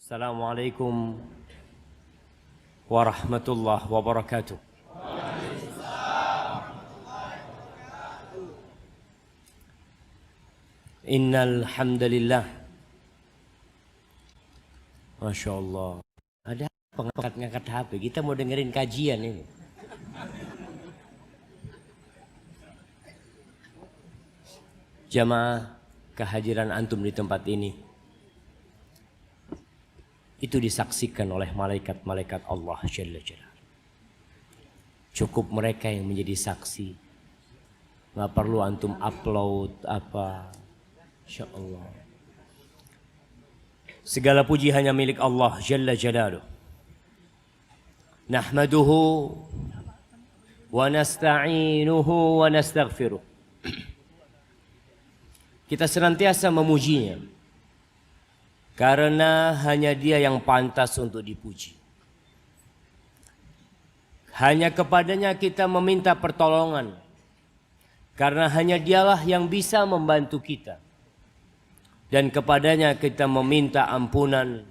Assalamualaikum warahmatullahi wabarakatuh. Innal hamdalillah. Masya Allah. Ada apa ngangkat HP? Kita mau dengerin kajian ini. Jamaah, kehadiran antum di tempat ini itu disaksikan oleh malaikat-malaikat Allah Jalla Jalla. Cukup mereka yang menjadi saksi. Nggak perlu antum upload apa. Insya Allah. Segala puji hanya milik Allah Jalla Jalaluh. Nahmaduhu wa nasta'inuhu wa nastaghfiruh. Kita senantiasa memujinya. Karena hanya Dia yang pantas untuk dipuji. Hanya kepadanya kita meminta pertolongan. Karena hanya Dialah yang bisa membantu kita. Dan kepadanya kita meminta ampunan.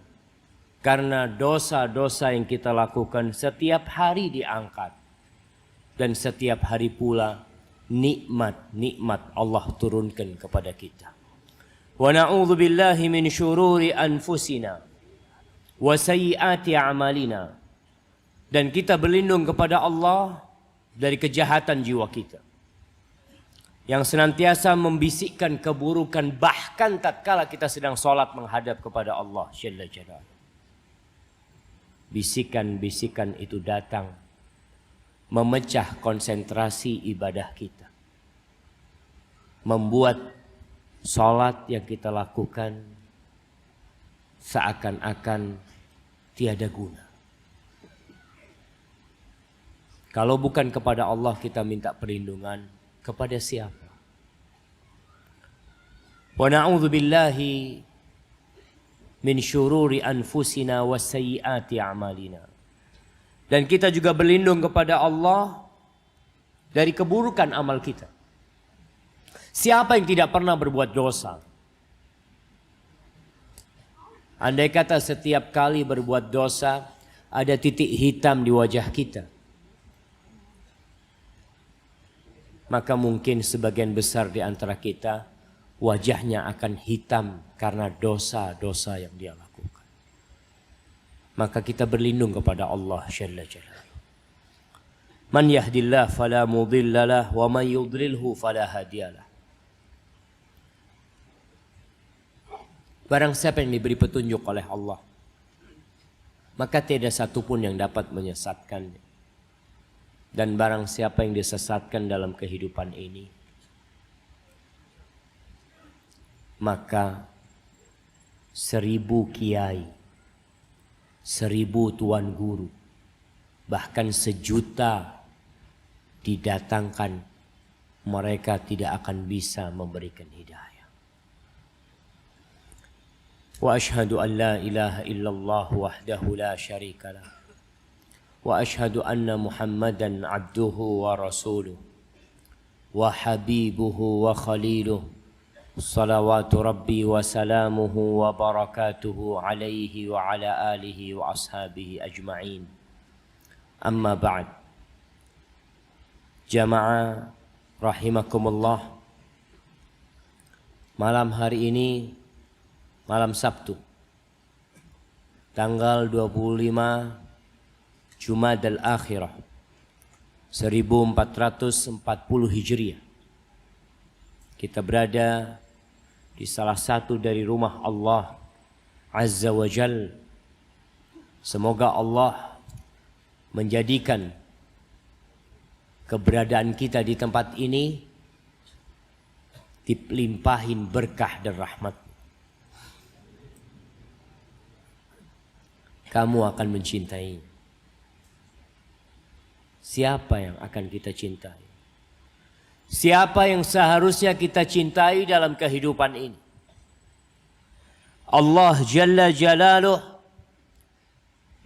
Karena dosa-dosa yang kita lakukan setiap hari diangkat. Dan setiap hari pula nikmat-nikmat Allah turunkan kepada kita. Wa na'udzu billahi min syururi anfusina wa sayyiati a'malina. Dan kita berlindung kepada Allah dari kejahatan jiwa kita yang senantiasa membisikkan keburukan bahkan tatkala kita sedang salat menghadap kepada Allah Jalla Jalla. Bisikan-bisikan itu datang memecah konsentrasi ibadah kita, membuat salat yang kita lakukan seakan-akan tiada guna. Kalau bukan kepada Allah kita minta perlindungan, kepada siapa? Wa na'udzu billahi min syururi anfusina wa sayyiati a'malina. Dan kita juga berlindung kepada Allah dari keburukan amal kita. Siapa yang tidak pernah berbuat dosa? Andai kata setiap kali berbuat dosa ada titik hitam di wajah kita, maka mungkin sebagian besar di antara kita wajahnya akan hitam karena dosa-dosa yang dia lakukan. Maka kita berlindung kepada Allah Jalla Jalla. Man yahdillah fala mudhillalah wa man yudlilhu fala hadiyalah. Barang siapa yang diberi petunjuk oleh Allah, maka tidak satupun yang dapat menyesatkannya. Dan barang siapa yang disesatkan dalam kehidupan ini, maka 1000 kiai, 1000 tuan guru, bahkan 1.000.000 didatangkan, mereka tidak akan bisa memberikan hidayah. Wa ashhadu an la ilaha illallah wahdahu la syarika lah. Wa ashhadu anna Muhammadan abduhu wa rasuluh wa habibuhu wa khaliluh. Salawatu rabbi wa salamuhu wa barakatuhu alaihi wa ala alihi wa ashabihi ajma'in. Amma ba'd. Jamaah rahimakumullah. Malam hari ini, malam Sabtu, tanggal 25 Jumadal Akhirah 1440 Hijriah. Kita berada di salah satu dari rumah Allah Azza wa Jal. Semoga Allah menjadikan keberadaan kita di tempat ini dilimpahin berkah dan rahmat. Kamu akan mencintai. Siapa yang akan kita cintai? Siapa yang seharusnya kita cintai dalam kehidupan ini? Allah Jalla Jalaluh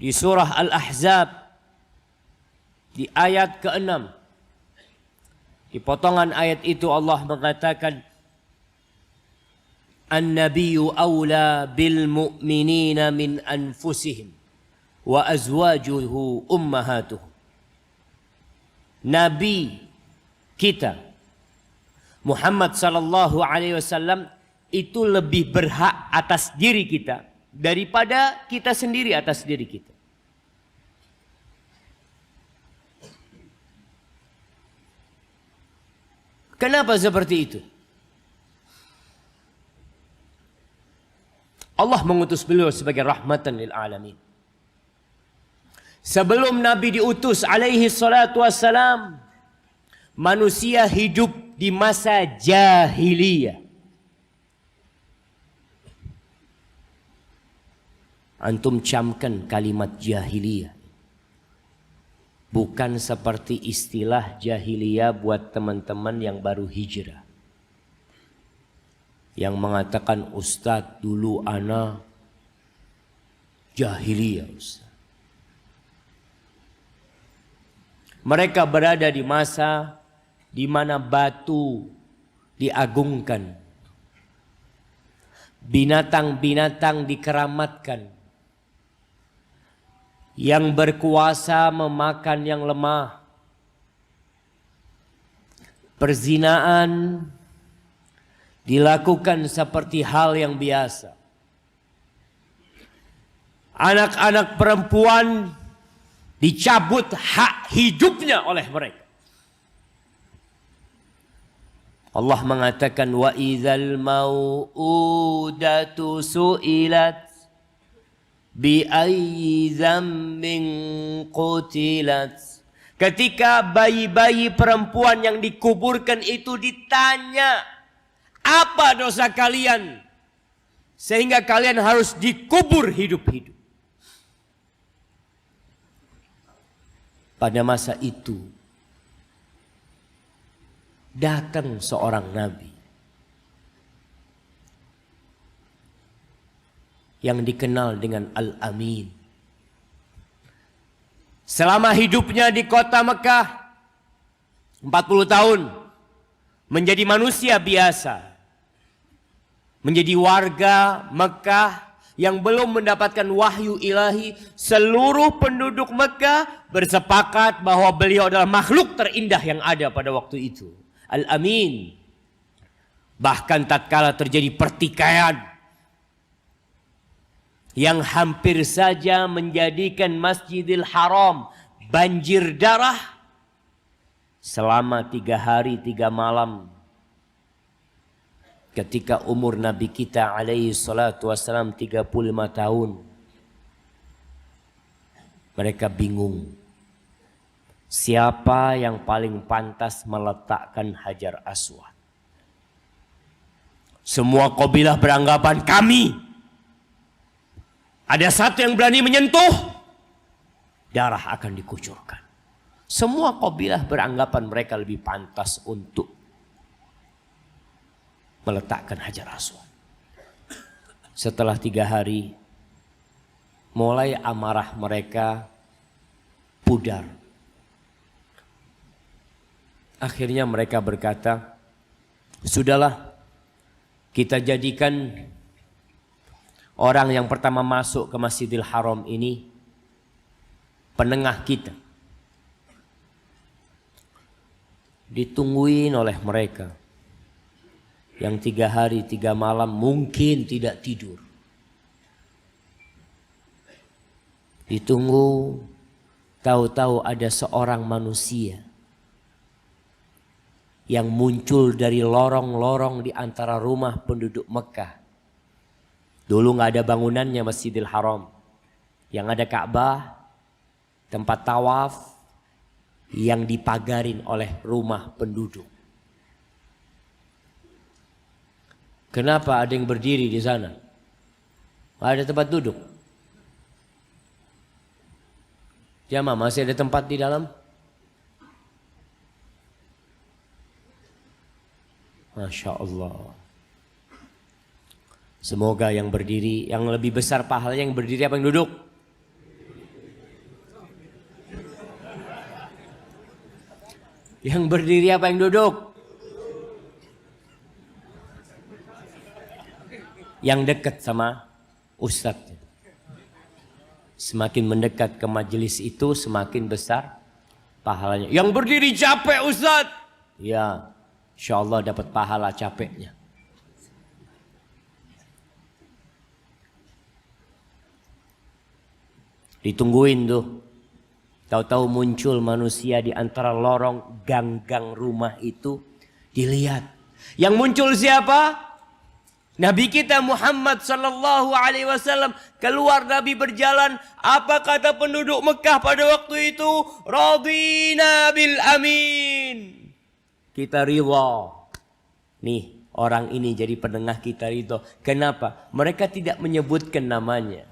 di surah Al-Ahzab di ayat ke-6. Di potongan ayat itu Allah mengatakan, An-nabiyyu awla bil mu'minina min anfusihim wa azwajuhu ummahatuhum. Nabi kita Muhammad sallallahu alaihi wasallam itu lebih berhak atas diri kita daripada kita sendiri atas diri kita. Kenapa seperti itu? Allah mengutus beliau sebagai rahmatan lil alamin. Sebelum Nabi diutus alaihi salatu wassalam, manusia hidup di masa jahiliyah. Antum camkan kalimat jahiliyah. Bukan seperti istilah jahiliyah buat teman-teman yang baru hijrah. Yang mengatakan, Ustadz dulu ana jahiliyah Ustadz. Mereka berada di masa di mana batu diagungkan. Binatang-binatang dikeramatkan. Yang berkuasa memakan yang lemah. Perzinaan dilakukan seperti hal yang biasa. Anak-anak perempuan dicabut hak hidupnya oleh mereka. Allah mengatakan wa idzal mau'udatu su'ilat bi ayyi dzambin qutilat. Ketika bayi-bayi perempuan yang dikuburkan itu ditanya, apa dosa kalian sehingga kalian harus dikubur hidup-hidup? Pada masa itu datang seorang nabi yang dikenal dengan Al-Amin. Selama hidupnya di kota Mekah 40 tahun menjadi manusia biasa, menjadi warga Mekah yang belum mendapatkan wahyu ilahi. Seluruh penduduk Mekah bersepakat bahwa beliau adalah makhluk terindah yang ada pada waktu itu, Al-Amin. Bahkan tatkala terjadi pertikaian yang hampir saja menjadikan Masjidil Haram banjir darah, selama 3 hari 3 malam ketika umur Nabi kita alaihi salatu wassalam 35 tahun, mereka bingung siapa yang paling pantas meletakkan Hajar Aswad. Semua kabilah beranggapan kami. Ada satu yang berani menyentuh, darah akan dikucurkan. Semua kabilah beranggapan mereka lebih pantas untuk meletakkan Hajar Aswad. Setelah 3 hari, mulai amarah mereka pudar. Akhirnya mereka berkata, sudahlah, kita jadikan orang yang pertama masuk ke Masjidil Haram ini penengah kita. Ditungguin oleh mereka yang 3 hari 3 malam mungkin tidak tidur. Ditunggu, tahu-tahu ada seorang manusia yang muncul dari lorong-lorong di antara rumah penduduk Mekah. Dulu nggak ada bangunannya Masjidil Haram. Yang ada Ka'bah, tempat tawaf yang dipagarin oleh rumah penduduk. Kenapa ada yang berdiri di sana? Ada tempat duduk. Jamaah, masih ada tempat di dalam? Masya Allah. Semoga yang berdiri, yang lebih besar pahalanya yang berdiri apa yang duduk? Yang berdiri apa yang duduk? yang dekat sama ustadznya. Semakin mendekat ke majelis itu semakin besar pahalanya. Yang berdiri capek ustadz, ya insya Allah dapat pahala capeknya. Ditungguin tuh. Tahu-tahu muncul manusia di antara lorong gang-gang rumah itu. Dilihat. Yang muncul siapa? Nabi kita Muhammad sallallahu alaihi wasallam. Keluar Nabi berjalan. Apa kata penduduk Mekah pada waktu itu? Radina bil amin. Kita ridha. Nih orang ini jadi penengah kita ridha. Kenapa? Mereka tidak menyebutkan namanya.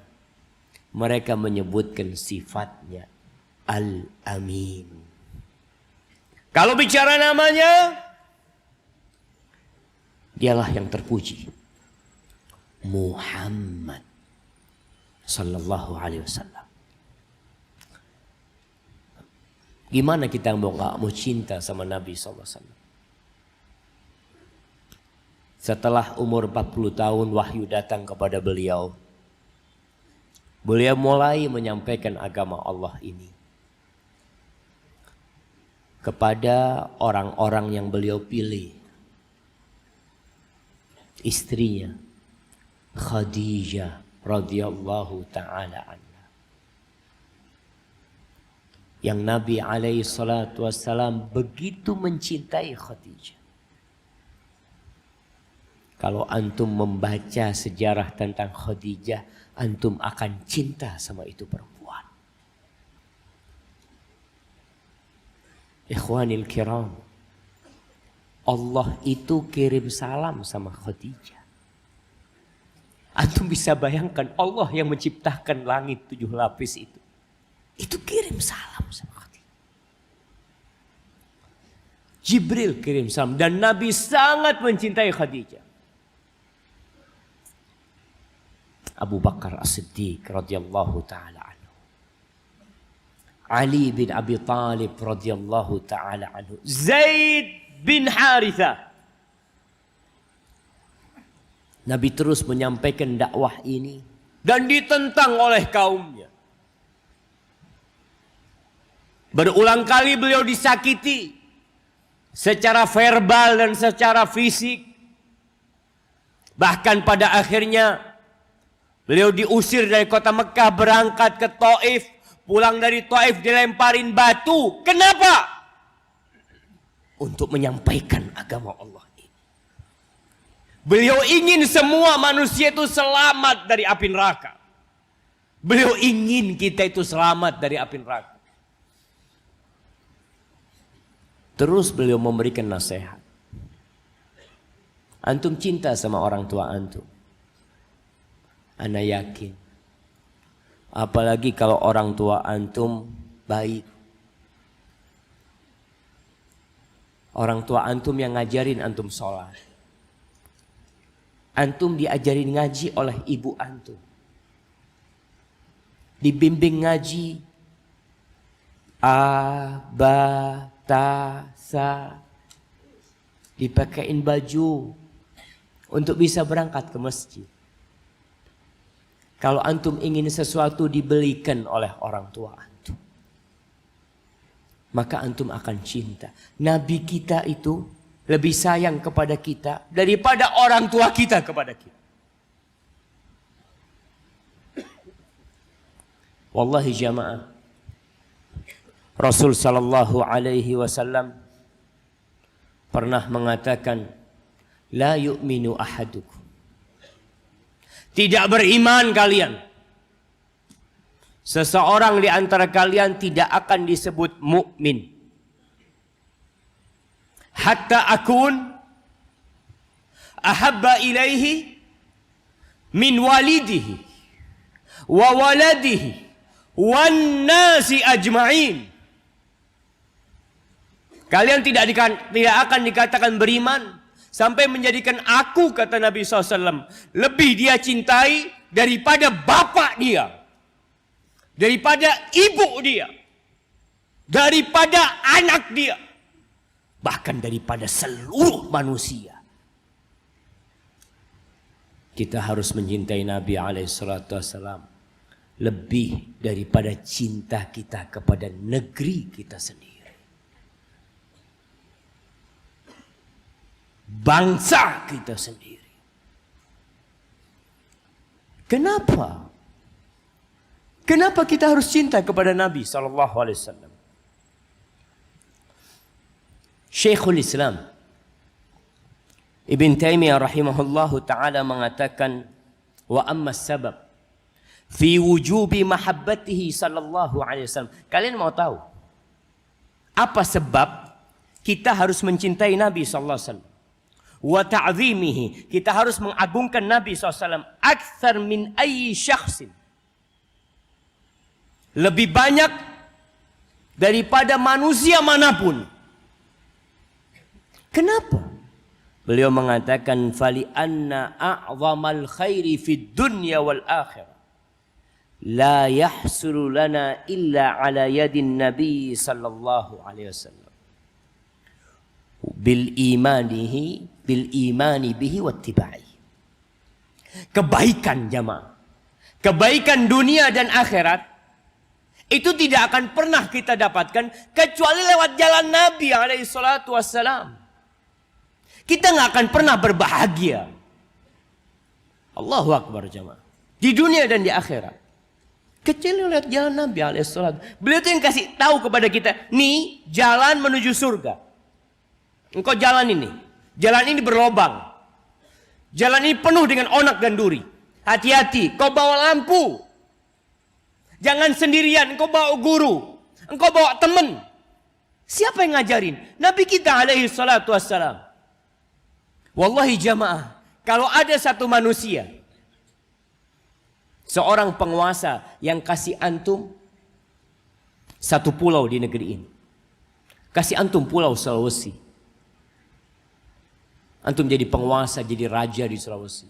Mereka menyebutkan sifatnya. Al-Amin. Kalau bicara namanya, dialah yang terpuji. Muhammad sallallahu alaihi wasallam. Gimana kita nggak mau cinta sama Nabi sallallahu alaihi wasallam? Setelah umur 40 tahun wahyu datang kepada beliau. Beliau mulai menyampaikan agama Allah ini kepada orang-orang yang beliau pilih. Istrinya Khadijah radhiyallahu taala anha. Yang Nabi alaihi salatu wassalam begitu mencintai Khadijah. Kalau antum membaca sejarah tentang Khadijah, antum akan cinta sama itu perempuan. Ikhwanil kiram, Allah itu kirim salam sama Khadijah. Antum bisa bayangkan Allah yang menciptakan langit 7 lapis itu. Itu kirim salam sama Khadijah. Jibril kirim salam dan Nabi sangat mencintai Khadijah. Abu Bakar As-Siddiq radhiyallahu taala anhu. Ali bin Abi Thalib radhiyallahu taala anhu. Zaid bin Harithah. Nabi terus menyampaikan dakwah ini dan ditentang oleh kaumnya. Berulang kali beliau disakiti secara verbal dan secara fisik. Bahkan pada akhirnya beliau diusir dari kota Mekah, berangkat ke Taif. Pulang dari Taif dilemparin batu. Kenapa? Untuk menyampaikan agama Allah ini. Beliau ingin semua manusia itu selamat dari api neraka. Beliau ingin kita itu selamat dari api neraka. Terus beliau memberikan nasihat. Antum cinta sama orang tua antum. Ana yakin. Apalagi kalau orang tua antum baik. Orang tua antum yang ngajarin antum sholat. Antum diajarin ngaji oleh ibu antum. Dibimbing ngaji. A, ba, ta, sa. Dipakain baju. Untuk bisa berangkat ke masjid. Kalau antum ingin sesuatu dibelikan oleh orang tua antum, maka antum akan cinta. Nabi kita itu lebih sayang kepada kita daripada orang tua kita kepada kita. Wallahi jamaah, Rasul sallallahu alaihi wasallam pernah mengatakan, la yu'minu ahadukum. Tidak beriman kalian. Seseorang di antara kalian tidak akan disebut mukmin hatta akun ahabba ilaihi min walidihi wa waladihi wan nasi ajma'in. Kalian tidak akan dikatakan beriman sampai menjadikan aku, kata Nabi SAW, lebih dia cintai daripada bapak dia, daripada ibu dia, daripada anak dia, bahkan daripada seluruh manusia. kita harus mencintai Nabi SAW lebih daripada cinta kita kepada negeri kita sendiri, bangsa kita sendiri. Kenapa? Kenapa kita harus cinta kepada Nabi SAW? Syekhul Islam Ibn Taimiyah rahimahullahu ta'ala mengatakan, wa amma sabab fi wujubi mahabbatihi sallallahu alaihi wasallam. Kalian mau tahu apa sebab kita harus mencintai Nabi sallallahu alaihi wasallam? Wa ta'zimihi, kita harus mengagungkan Nabi sallallahu alaihi wasallam akthar min ayyi syakhsin, lebih banyak daripada manusia manapun. Kenapa? Beliau mengatakan, fali anna a'zamal khairi fid dunya wal akhirah la yahsulu lana illa ala yadin nabi sallallahu alaihi wasallam bil imani bihi wattiba'i. Kebaikan jamaah, kebaikan dunia dan akhirat itu tidak akan pernah kita dapatkan kecuali lewat jalan Nabi alaihi salatu wassalam. Kita nggak akan pernah berbahagia. Allahu Akbar jamaah. Di dunia dan di akhirat. Kecuali lihat jalan Nabi alaihissalam. Beliau itu yang kasih tahu kepada kita, nih jalan menuju surga. Engkau jalan ini. Jalan ini berlobang. Jalan ini penuh dengan onak dan duri. Hati-hati, kau bawa lampu. Jangan sendirian, engkau bawa guru. Engkau bawa teman. Siapa yang ngajarin? Nabi kita alaihi salatu wassalam. Wallahi jamaah, kalau ada satu manusia, seorang penguasa yang kasih antum satu pulau di negeri ini, kasih antum pulau Sulawesi, antum jadi penguasa, jadi raja di Sulawesi,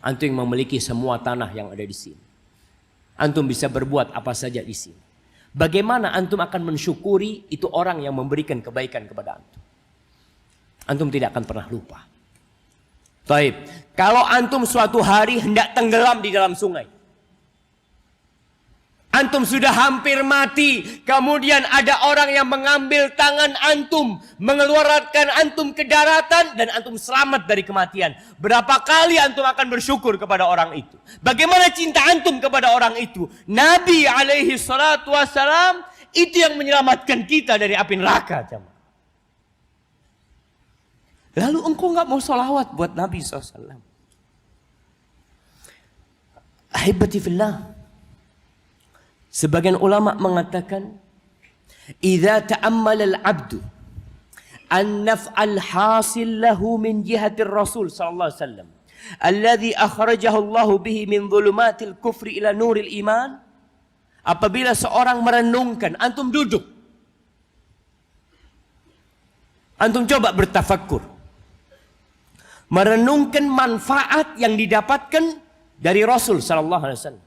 antum yang memiliki semua tanah yang ada di sini, antum bisa berbuat apa saja di sini. Bagaimana antum akan mensyukuri itu orang yang memberikan kebaikan kepada antum? Antum tidak akan pernah lupa. Taib. Kalau antum suatu hari hendak tenggelam di dalam sungai, antum sudah hampir mati, kemudian ada orang yang mengambil tangan antum, mengeluarkan antum ke daratan, dan antum selamat dari kematian. Berapa kali antum akan bersyukur kepada orang itu? Bagaimana cinta antum kepada orang itu? Nabi alaihi salatu wassalam itu yang menyelamatkan kita dari api neraka. Lalu engkau nggak mau sholawat buat Nabi SAW? Ahibati fillah. Sebagian ulama mengatakan, idza ta'ammala al-'abdu an-naf'al hasil lahu min jihatir Rasul sallallahu alaihi wasallam alladhi akhrajahu Allah bihi min dhulumatil kufri ila nuril iman. Apabila seorang merenungkan, antum duduk, antum coba bertafakkur, merenungkan manfaat yang didapatkan dari Rasul sallallahu alaihi wasallam,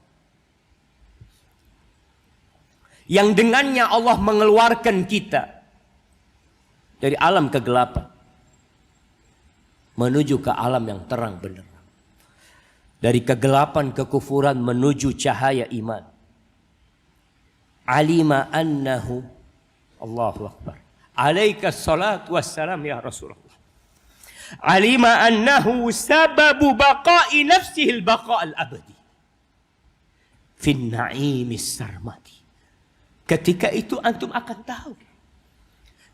yang dengannya Allah mengeluarkan kita dari alam kegelapan menuju ke alam yang terang benderang, dari kegelapan kekufuran menuju cahaya iman. Alima annahu, Allahu Akbar, alaika salatu wassalam ya Rasulullah, alima annahu sababu baqa'i nafsihil baqa'al abadi fin na'imis sarmati. Ketika itu antum akan tahu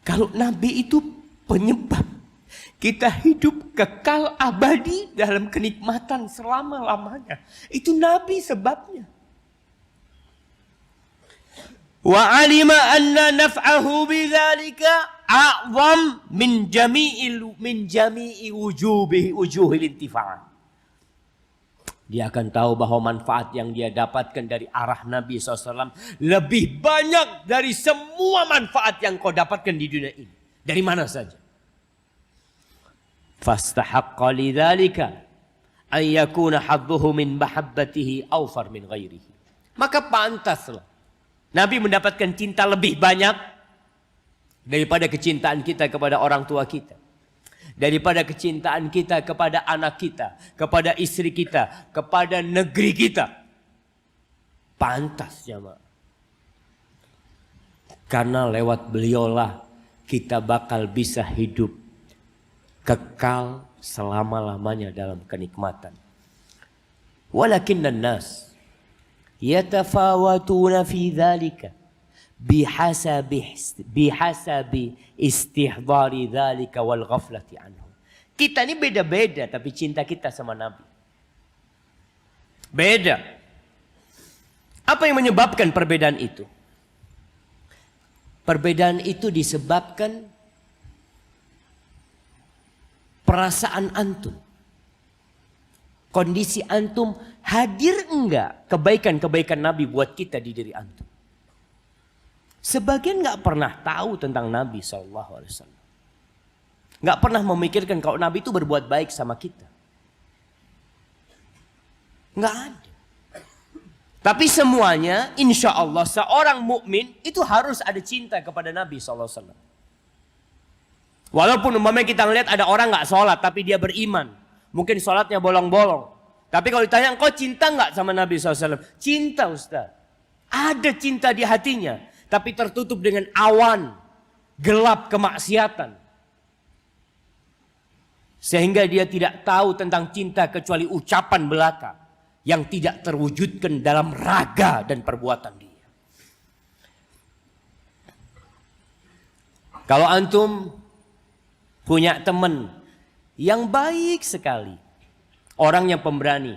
kalau Nabi itu penyebab kita hidup kekal abadi dalam kenikmatan selama-lamanya. Itu Nabi sebabnya. Wa alima anna naf'ahu bidzalika a'zam min jami'i wujuhil intifa'an. Dia akan tahu bahwa manfaat yang dia dapatkan dari arah Nabi SAW lebih banyak dari semua manfaat yang kau dapatkan di dunia ini. Dari mana saja. Fastahaqqa lidzalika an yakuna hadduhu min mahabbatihi awfar min ghairihi. Maka pantaslah Nabi mendapatkan cinta lebih banyak daripada kecintaan kita kepada orang tua kita, daripada kecintaan kita kepada anak kita, kepada istri kita, kepada negeri kita. Pantas jamaah. Karena lewat beliaulah kita bakal bisa hidup kekal selama-lamanya dalam kenikmatan. Walakinnan nas yatafawatuna fi dhalika bihasabi istihdari dhalika wal ghaflati anhu. Kita ini beda-beda tapi cinta kita sama Nabi beda. Apa yang menyebabkan perbedaan itu? Perbedaan itu disebabkan perasaan antum. Kondisi antum, hadir enggak kebaikan-kebaikan Nabi buat kita di diri antum. Sebagian enggak pernah tahu tentang Nabi SAW. Enggak pernah memikirkan kalau Nabi itu berbuat baik sama kita. Enggak ada. Tapi semuanya insya Allah seorang mukmin itu harus ada cinta kepada Nabi SAW. Walaupun umpamanya kita ngelihat ada orang nggak sholat tapi dia beriman. Mungkin sholatnya bolong-bolong. Tapi kalau ditanya engkau cinta nggak sama Nabi SAW? Cinta Ustaz. Ada cinta di hatinya. Tapi tertutup dengan awan. Gelap kemaksiatan. Sehingga dia tidak tahu tentang cinta kecuali ucapan belaka. Yang tidak terwujudkan dalam raga dan perbuatan dia. Kalau antum punya teman yang baik sekali, orangnya pemberani,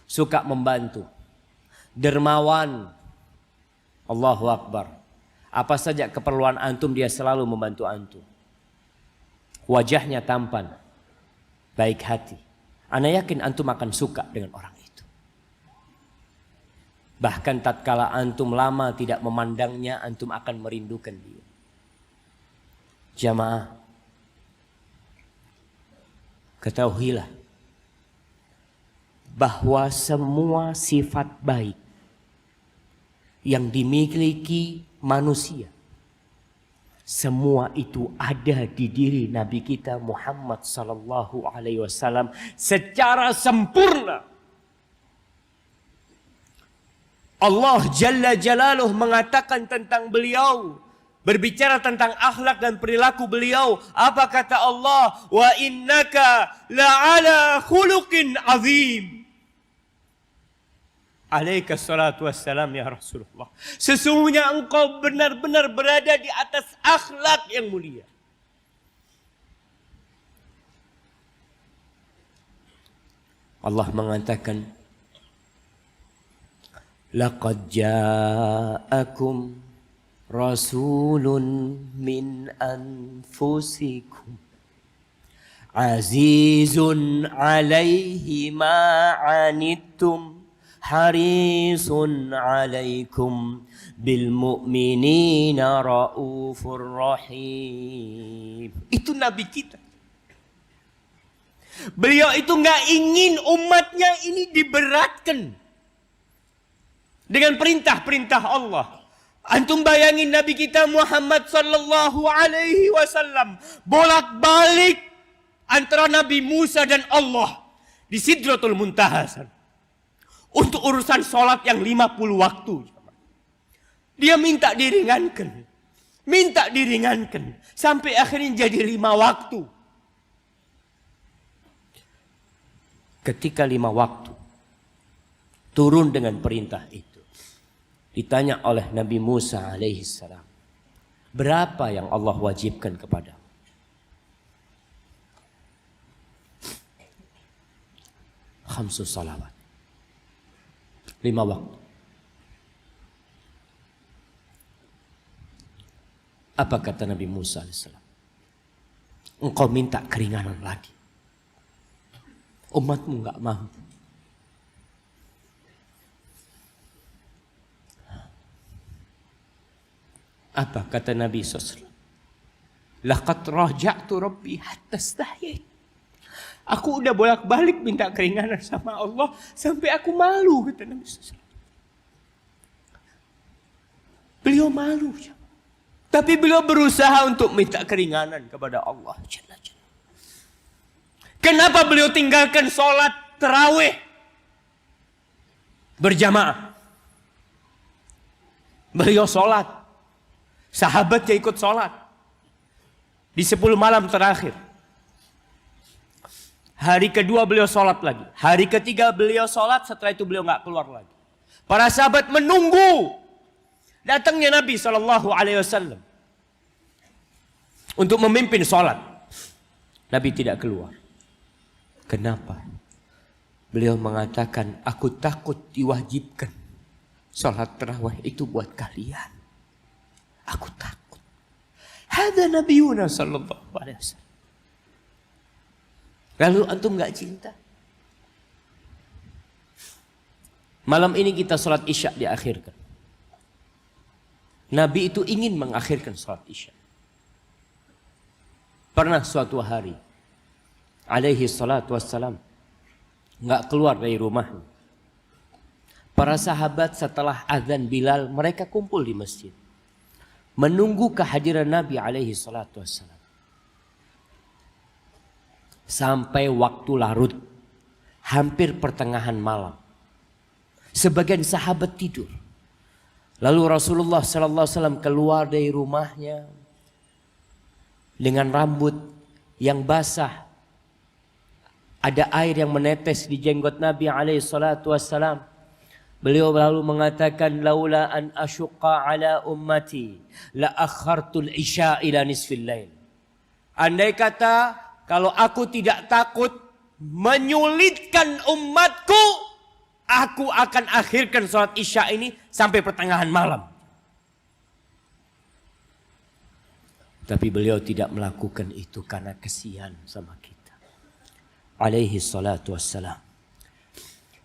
suka membantu, dermawan, Allahu Akbar. Apa saja keperluan antum dia selalu membantu antum. Wajahnya tampan, baik hati. Ana yakin antum akan suka dengan orang itu. Bahkan tatkala antum lama tidak memandangnya, antum akan merindukan dia. Jamaah, ketahuilah bahwa semua sifat baik yang dimiliki manusia, semua itu ada di diri Nabi kita Muhammad sallallahu alaihi wasallam secara sempurna. Allah Jalla Jalaluh mengatakan tentang beliau, berbicara tentang akhlak dan perilaku beliau. Apa kata Allah? Wa innaka la'ala khuluqin azim. Alaika salatu wassalam ya Rasulullah. Sesungguhnya engkau benar-benar berada di atas akhlak yang mulia. Allah mengatakan, laqad ja'akum rasulun min anfusikum azizun alaihi ma anittum harisun alaikum bil mu'minina raufur rahim. Itu Nabi kita. Beliau itu nggak ingin umatnya ini diberatkan dengan perintah-perintah Allah. Antum bayangin Nabi kita Muhammad sallallahu alaihi wasallam bolak-balik antara Nabi Musa dan Allah di Sidratul Muntaha. Untuk urusan sholat yang 50 waktu. Dia minta diringankan. Minta diringankan. Sampai akhirnya jadi 5 waktu. Ketika 5 waktu. Turun dengan perintah itu. Ditanya oleh Nabi Musa alaihissalam. Berapa yang Allah wajibkan kepada? Khamsus salawat. 5 waktu. Apa kata Nabi Musa AS? Engkau minta keringanan lagi. Umatmu enggak mampu. Apa kata Nabi SAW? Laqad raja'tu rabbi hatta stahyait. Aku udah bolak-balik minta keringanan sama Allah sampai aku malu, kata Nabi SAW. Beliau malu. Tapi beliau berusaha untuk minta keringanan kepada Allah. Kenapa beliau tinggalkan sholat tarawih berjamaah? Beliau sholat, sahabatnya ikut sholat di 10 malam terakhir. Hari kedua beliau sholat lagi. Hari ketiga beliau sholat, setelah itu beliau nggak keluar lagi. Para sahabat menunggu datangnya Nabi SAW untuk memimpin sholat. Nabi tidak keluar. Kenapa? Beliau mengatakan, aku takut diwajibkan sholat tarawih itu buat kalian. Aku takut. Hada Nabiuna sallallahu alaihi wasallam. Lalu antum gak cinta? Malam ini kita sholat isya diakhirkan. Nabi itu ingin mengakhirkan sholat isya. Pernah suatu hari, alaihi salatu wassalam, gak keluar dari rumahnya. Para sahabat setelah azan Bilal, mereka kumpul di masjid. Menunggu kehadiran Nabi alaihi salatu wassalam. Sampai waktu larut, hampir pertengahan malam. Sebagian sahabat tidur. Lalu Rasulullah sallallahu alaihi wasallam keluar dari rumahnya dengan rambut yang basah. Ada air yang menetes di jenggot Nabi alaihi salatu wassalam. Beliau lalu mengatakan, laula an asyqa ala ummati la akhartul isya ila nisfil lail. Andai kata kalau aku tidak takut menyulitkan umatku, aku akan akhirkan sholat isya ini sampai pertengahan malam. Tapi beliau tidak melakukan itu karena kesian sama kita. Alaihi salatu wassalam.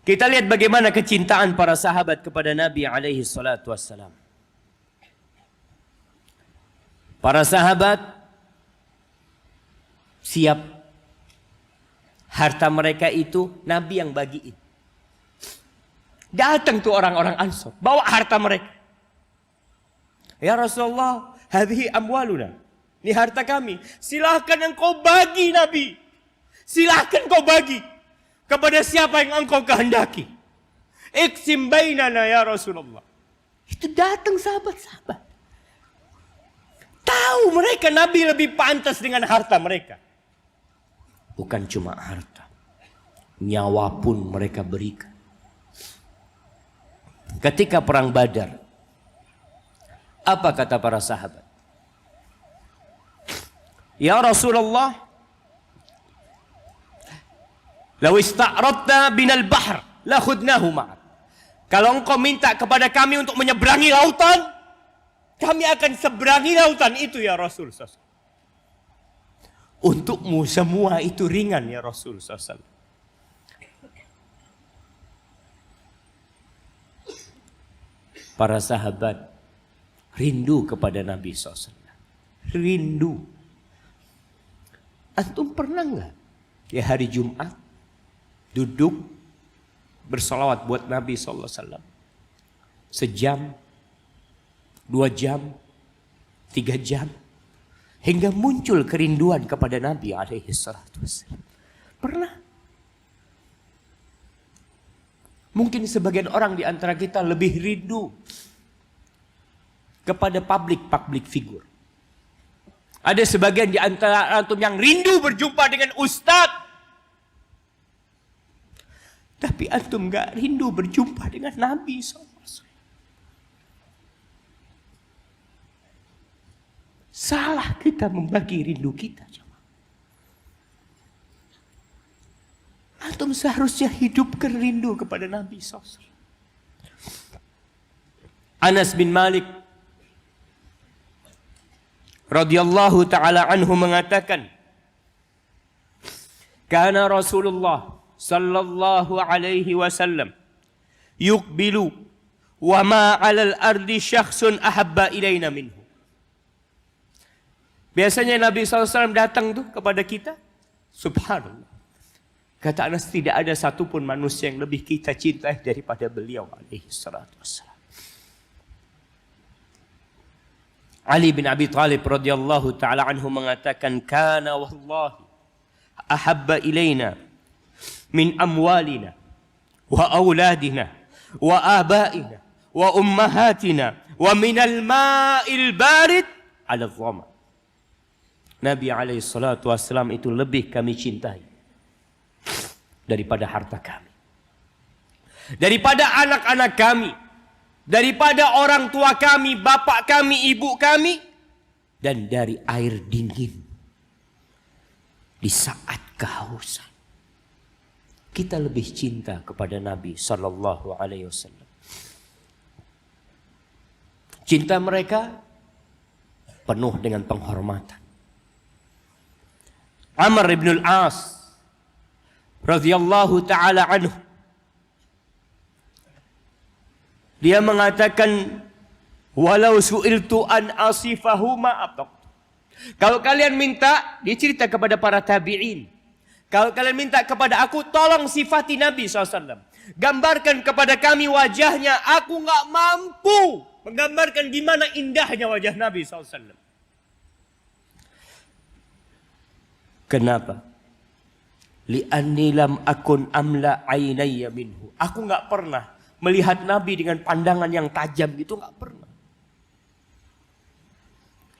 Kita lihat bagaimana kecintaan para sahabat kepada Nabi alaihi salatu wassalam. Para sahabat siap, harta mereka itu Nabi yang bagiin. Datang tuh orang-orang Ansor, bawa harta mereka. Ya Rasulullah, hadhihi amwaluna. Ini harta kami. Silahkan engkau bagi Nabi. Silahkan kau bagi kepada siapa yang engkau kehendaki. Iksim bainana ya Rasulullah. Itu datang sahabat-sahabat. Tahu mereka Nabi lebih pantas dengan harta mereka. Bukan cuma harta, nyawa pun mereka berikan. Ketika perang Badar, apa kata para sahabat? Ya Rasulullah, law ista'radna binal bahr la khudnahu ma'ak. Kalau engkau minta kepada kami untuk menyeberangi lautan, kami akan seberangi lautan itu ya Rasul SAW. Untukmu semua itu ringan ya Rasul SAW. Para sahabat rindu kepada Nabi SAW. Rindu. Antum pernah nggak di hari Jumat duduk bersolawat buat Nabi SAW? Sejam, 2 jam, 3 jam. Hingga muncul kerinduan kepada Nabi alaihi salatu wassalam. Pernah? Mungkin sebagian orang di antara kita lebih rindu kepada public figure. Ada sebagian di antara antum yang rindu berjumpa dengan ustadz. Tapi antum gak rindu berjumpa dengan Nabi SAW. Salah kita membagi rindu kita. Antum seharusnya hidupkan rindu kepada Nabi SAW. Anas bin Malik radhiyallahu ta'ala anhu mengatakan, kana Rasulullah sallallahu alaihi wasallam yuqbilu wa ma 'alal ardi syakhsun ahabba ilaina minhu. Biasanya Nabi SAW datang tuh kepada kita. Subhanallah. Kata Anas, tidak ada satupun manusia yang lebih kita cintai daripada beliau alaihi salatu wassalam. Ali bin Abi Thalib radhiyallahu ta'ala anhu mengatakan, kana wallahi ahabba ilaina min amwalina wa auladina wa abaina wa ummahatina wa minal ma'il barid ala dhama. Nabi alaihi salatu wassalam itu lebih kami cintai daripada harta kami, daripada anak-anak kami, daripada orang tua kami, bapak kami, ibu kami, dan dari air dingin di saat kehausan. Kita lebih cinta kepada Nabi sallallahu alaihi wasallam. Cinta mereka penuh dengan penghormatan. Amr ibn al-As radhiyallahu ta'ala anhu, dia mengatakan, walau su'iltu an asifahu ma abtaq. Kalau kalian minta, dia cerita kepada para tabi'in, kalau kalian minta kepada aku, tolong sifati Nabi SAW, gambarkan kepada kami wajahnya, aku gak mampu menggambarkan gimana indahnya wajah Nabi SAW. Kenapa? Li'anni lam akun amla ainayya minhu. Aku gak pernah melihat Nabi dengan pandangan yang tajam gitu, gak pernah.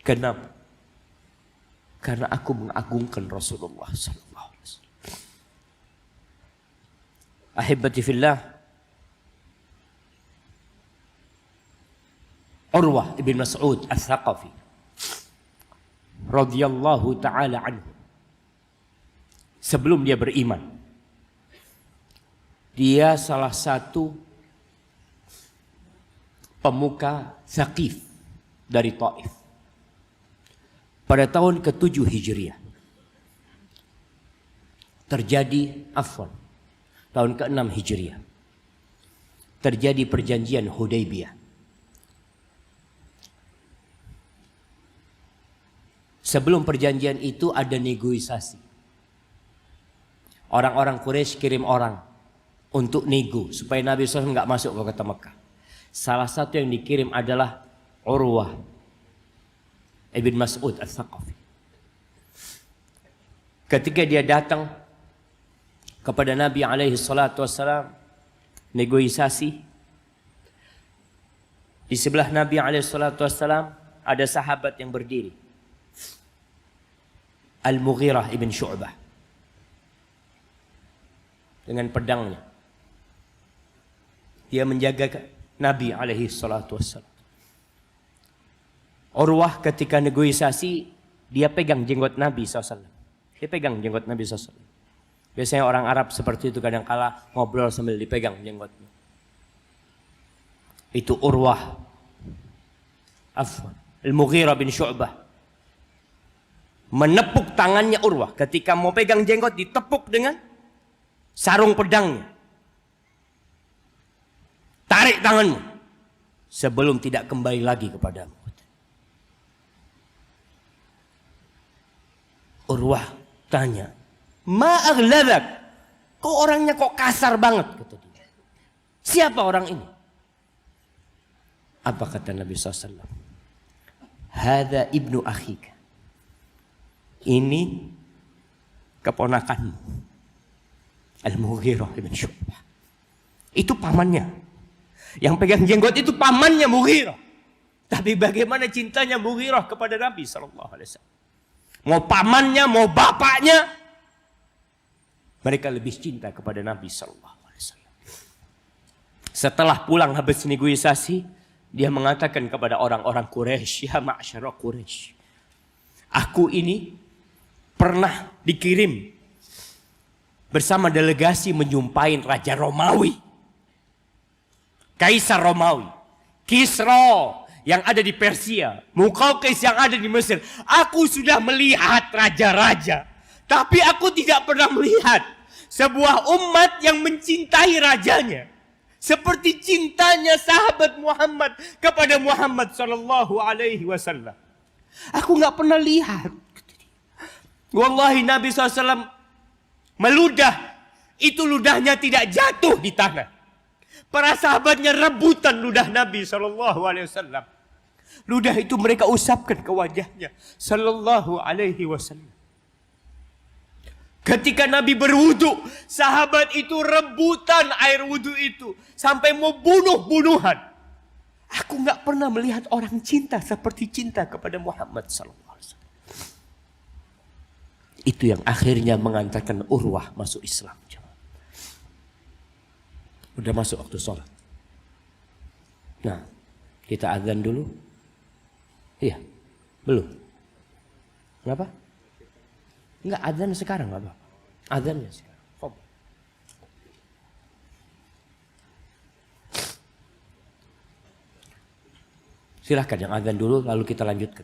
Kenapa? Karena aku mengagungkan Rasulullah sallallahu alaihi wasallam. Ahibati fillah, Urwah ibn Mas'ud Al-Thaqafi radhiyallahu ta'ala anhu, sebelum dia beriman, dia salah satu pemuka Thaqif dari Taif. Pada tahun ke-7 Hijriah terjadi tahun ke-6 Hijriah terjadi perjanjian Hudaybiyah. Sebelum perjanjian itu ada negosiasi. Orang-orang Quraisy kirim orang untuk nego supaya Nabi SAW nggak masuk ke kota Mekah. Salah satu yang dikirim adalah Urwah ibn Mas'ud Al-Thaqafi. Ketika dia datang kepada Nabi alaihi salatu wassalam, negosiasi, di sebelah Nabi alaihi salatu wassalam ada sahabat yang berdiri, Al-Mughirah ibn Syu'bah, dengan pedangnya. Dia menjaga Nabi alaihi salatu wassalam. Urwah ketika negosiasi, dia pegang jenggot Nabi SAW. Dia pegang jenggot Nabi SAW. Biasanya orang Arab seperti itu, kadang kala ngobrol sambil dipegang jenggotnya. Itu Urwah Al-Mughirah bin Syu'bah menepuk tangannya Urwah. Ketika mau pegang jenggot, ditepuk dengan sarung pedangnya. Tarik tanganmu sebelum tidak kembali lagi kepadamu. Urwah tanya, ma aghlabak? Kok orangnya kok kasar banget? Kata dia. Siapa orang ini? Apa kata Nabi SAW? Hadza ibnu akhika. Ini keponakanmu, Al-Mughirah ibn Syu'bah. Itu pamannya. Yang pegang jenggot itu pamannya Mughirah. Tapi bagaimana cintanya Mughirah kepada Nabi SAW? Mau pamannya, mau bapaknya, mereka lebih cinta kepada Nabi SAW. Setelah pulang habis negosiasi, dia mengatakan kepada orang-orang Quraisy, ya ma'syara Quraisy, aku ini pernah dikirim bersama delegasi menjumpai Raja Romawi, Kaisar Romawi, Kisra yang ada di Persia, Muqawqis yang ada di Mesir. Aku sudah melihat raja-raja, tapi aku tidak pernah melihat sebuah umat yang mencintai rajanya seperti cintanya sahabat Muhammad kepada Muhammad sallallahu alaihi wasallam. Aku nggak pernah lihat. Wallahi Nabi SAW meludah, itu ludahnya tidak jatuh di tanah. Para sahabatnya rebutan ludah Nabi SAW. Ludah itu mereka usapkan ke wajahnya sallallahu alaihi wasallam. Ketika Nabi berwudu, sahabat itu rebutan air wudu itu sampai mau bunuh-bunuhan. Aku nggak pernah melihat orang cinta seperti cinta kepada Muhammad SAW. Itu yang akhirnya mengantarkan Urwah masuk Islam. Udah masuk waktu sholat. Nah, kita azan dulu. Iya, belum. Kenapa? Enggak, azan sekarang apa? Azannya sekarang. Silahkan yang azan dulu, lalu kita lanjutkan.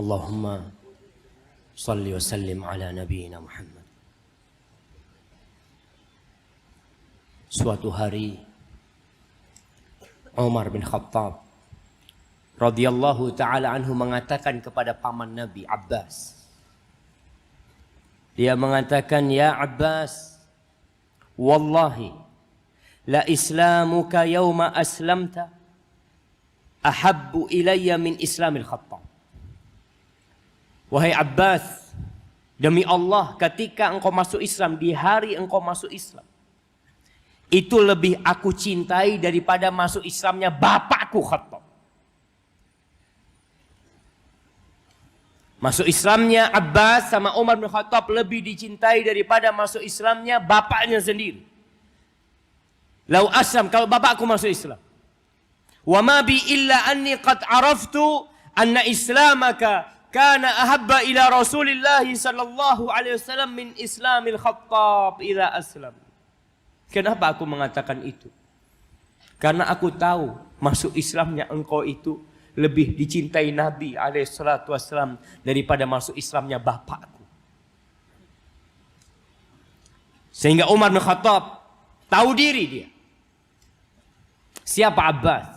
Allahumma salli wa sallim ala nabiyyina Muhammad Suatu hari Umar bin Khattab radhiyallahu taala anhu mengatakan kepada paman Nabi Abbas. Dia mengatakan, "Ya Abbas, wallahi la islamuka yawma aslamta ahabbu ilayya min islamil Khattab." Wahai Abbas, demi Allah, ketika engkau masuk Islam, di hari engkau masuk Islam, itu lebih aku cintai daripada masuk Islamnya bapakku Khattab. Masuk Islamnya Abbas sama Umar bin Khattab lebih dicintai daripada masuk Islamnya bapaknya sendiri. Lau aslam, kalau bapakku masuk Islam. Wa ma bi illa anni qad araftu anna islamaka kana ahabba ila Rasulillah sallallahu alaihi wasallam min islamil Khattab ila aslam. Kenapa aku mengatakan itu? Karena aku tahu masuk Islamnya engkau itu lebih dicintai Nabi SAW daripada masuk Islamnya bapakku. Sehingga Umar bin Khattab tahu diri dia. Siapa Abbas?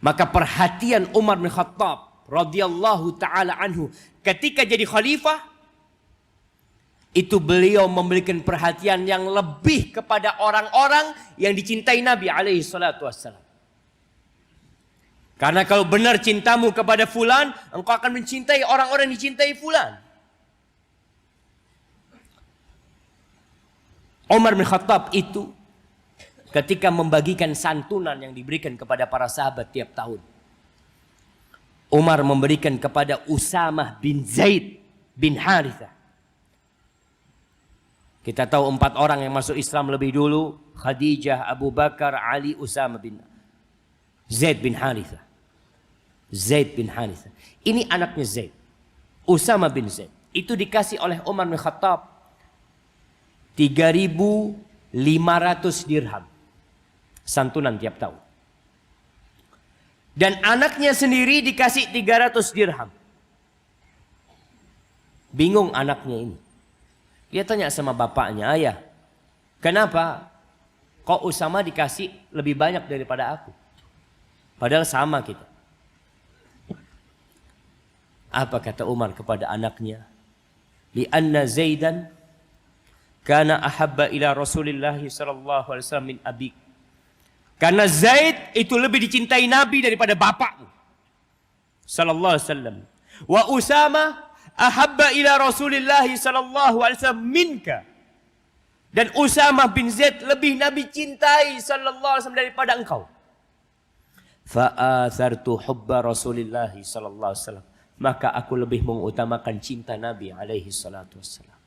Maka perhatian Umar bin Khattab radhiyallahu taala anhu ketika jadi khalifah, itu beliau memberikan perhatian yang lebih kepada orang-orang yang dicintai Nabi alaihi salatu wassalam. Karena kalau benar cintamu kepada fulan, engkau akan mencintai orang-orang yang dicintai fulan. Umar bin Khattab itu ketika membagikan santunan yang diberikan kepada para sahabat tiap tahun, Umar memberikan kepada Usamah bin Zaid bin Harithah. Kita tahu 4 orang yang masuk Islam lebih dulu. Khadijah, Abu Bakar, Ali, Usamah bin Zaid bin Harithah. Zaid bin Harithah. Ini anaknya Zaid. Usamah bin Zaid. Itu dikasih oleh Umar bin Khattab 3.500 dirham. Santunan tiap tahun. Dan anaknya sendiri dikasih 300 dirham. Bingung anaknya ini. Dia tanya sama bapaknya, "Ayah, kenapa kok Usama dikasih lebih banyak daripada aku? Padahal sama kita." Apa kata Umar kepada anaknya? "Li'anna Zaidan kana ahabba ila Rasulillah sallallahu alaihi wasallam min abik." Karena Zaid itu lebih dicintai Nabi daripada bapakmu sallallahu alaihi wasallam. Wa Usama ahabba ila Rasulillah sallallahu alaihi wasallam minka. Dan Usamah bin Zaid lebih Nabi cintai sallallahu alaihi wasallam daripada engkau. Fa'athartu hubba Rasulillah sallallahu alaihi wasallam. Maka aku lebih mengutamakan cinta Nabi alaihi salatu wassalam.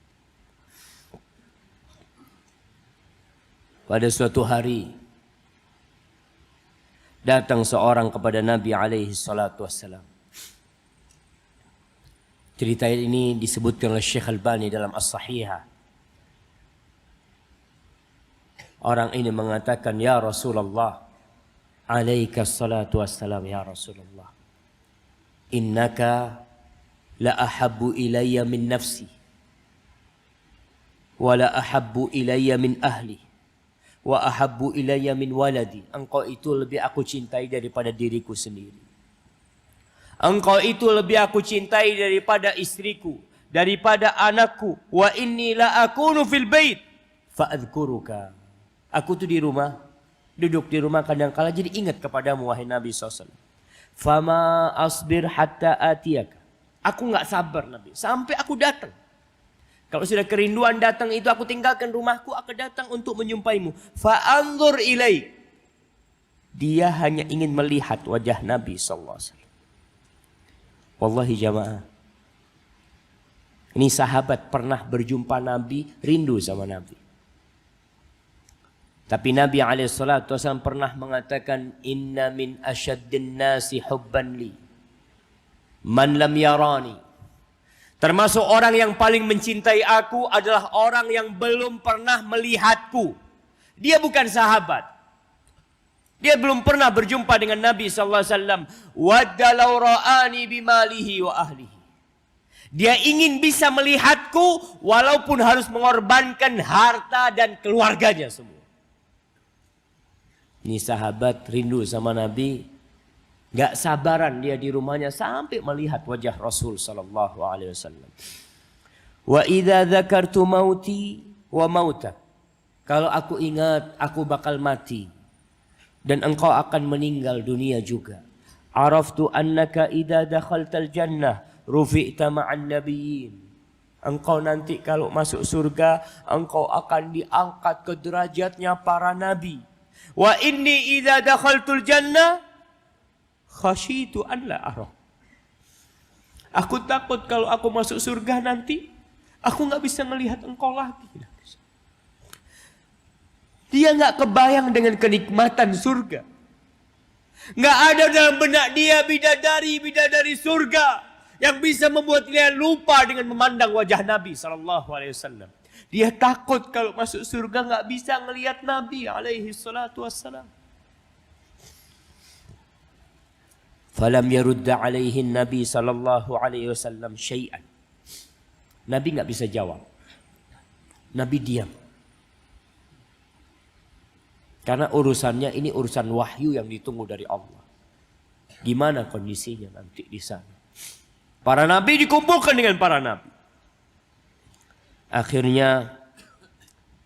Pada suatu hari datang seorang kepada Nabi alaihi salatu wassalam. Cerita ini disebutkan oleh Syekh Albani dalam As-Sahihah. Orang ini mengatakan, "Ya Rasulullah, alaika salatu wassalam ya Rasulullah. Innaka la ahabbu ilayya min nafsi. Wa la ahabbu ilayya min ahli. Wa ahabbu ilayya min waladi." Engkau itu lebih aku cintai daripada diriku sendiri. Engkau itu lebih aku cintai daripada istriku, daripada anakku. Wa inni la akunu fil bait fa'adhkuruka. Aku tuh di rumah, duduk di rumah kadang-kala jadi ingat kepadamu wahai Nabi SAW. Fama asbir hatta atiyaka. Aku nggak sabar Nabi, sampai aku datang. Kalau sudah kerinduan datang itu aku tinggalkan rumahku, aku datang untuk menjumpaimu. Fa'anzur ilaik. Dia hanya ingin melihat wajah Nabi SAW. Wallahi jamaah, ini sahabat pernah berjumpa Nabi, rindu sama Nabi. Tapi Nabi SAW pernah mengatakan, "Inna min asyaddin nasi hubban li man lam yarani." Termasuk orang yang paling mencintai aku adalah orang yang belum pernah melihatku. Dia bukan sahabat. Dia belum pernah berjumpa dengan Nabi SAW. Wadda law ra'ani bimalihi wa ahlihi. Dia ingin bisa melihatku walaupun harus mengorbankan harta dan keluarganya semua. Ini sahabat rindu sama Nabi. Gak sabaran dia di rumahnya sampai melihat wajah Rasul sallallahu alaihi wasallam. Wa idza dzakartu mauti wa mautak. Kalau aku ingat aku bakal mati dan engkau akan meninggal dunia juga. Araftu annaka idza dakhaltal jannah rufi'ta ma'an nabiyyin. Engkau nanti kalau masuk surga engkau akan diangkat ke derajatnya para nabi. Wa inni idza dakhaltul jannah khasyitu an la arah. Aku takut kalau aku masuk surga nanti aku nggak bisa melihat engkau lagi. Dia nggak kebayang dengan kenikmatan surga. Nggak ada dalam benak dia bidadari surga yang bisa membuat dia lupa dengan memandang wajah Nabi Sallallahu Alaihi Wasallam. Dia takut kalau masuk surga nggak bisa melihat Nabi Alaihi Salatu Wassalam. Falam yarudda alaihi Nabi Sallallahu Alaihi Wasallam syai'an. Nabi nggak bisa jawab. Nabi diam. Karena urusannya ini urusan wahyu yang ditunggu dari Allah. Gimana kondisinya nanti di sana? Para nabi dikumpulkan dengan para nabi. Akhirnya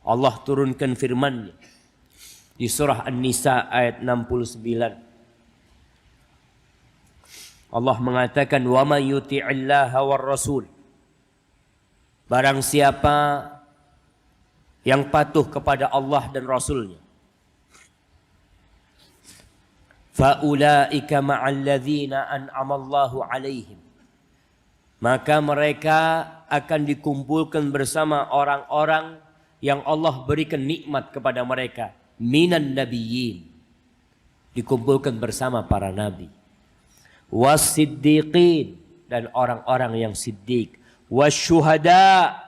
Allah turunkan firman-Nya di surah An-Nisa ayat 69. Allah mengatakan wa may yuti'illaha war rasul. Barang siapa yang patuh kepada Allah dan Rasul-Nya, faulaika ma'al ladzina an'ama Allahu 'alaihim. Maka mereka akan dikumpulkan bersama orang-orang yang Allah berikan nikmat kepada mereka, minan nabiyyin. Dikumpulkan bersama para nabi. Was-siddiqin, dan orang-orang yang siddiq. Was-syuhada,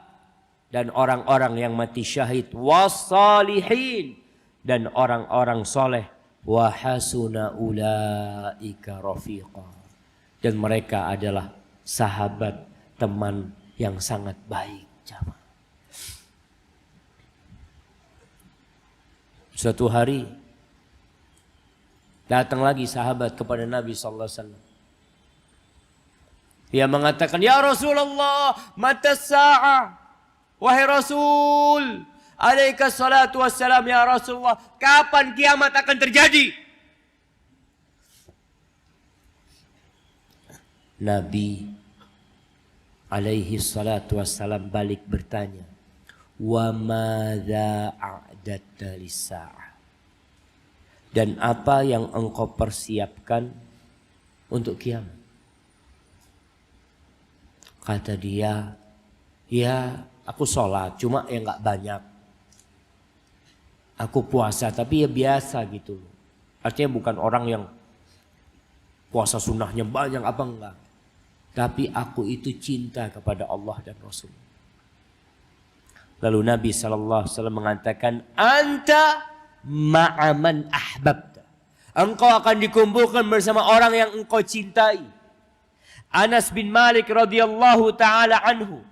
dan orang-orang yang mati syahid. Was-salihin, dan orang-orang soleh. Wa hasuna ulaika rafiqa, dan mereka adalah sahabat teman yang sangat baik. Suatu hari datang lagi sahabat kepada Nabi sallallahu alaihi wasallam. Dia mengatakan, "Ya Rasulullah, mata sa'ah?" Wahai Rasul, alaika salatu wassalam ya Rasulullah, kapan kiamat akan terjadi? Nabi alaihi salatu wassalam balik bertanya, wa madza a'datta lis-sa'ah? Dan apa yang engkau persiapkan untuk kiamat? Kata dia, ya aku sholat, cuma ya nggak banyak. Aku puasa, tapi ya biasa gitu. Artinya bukan orang yang puasa sunnahnya banyak apa enggak. Tapi aku itu cinta kepada Allah dan Rasul. Lalu Nabi SAW mengatakan, Anta ma'aman ahbabta. Engkau akan dikumpulkan bersama orang yang engkau cintai. Anas bin Malik radhiyallahu ta'ala anhu,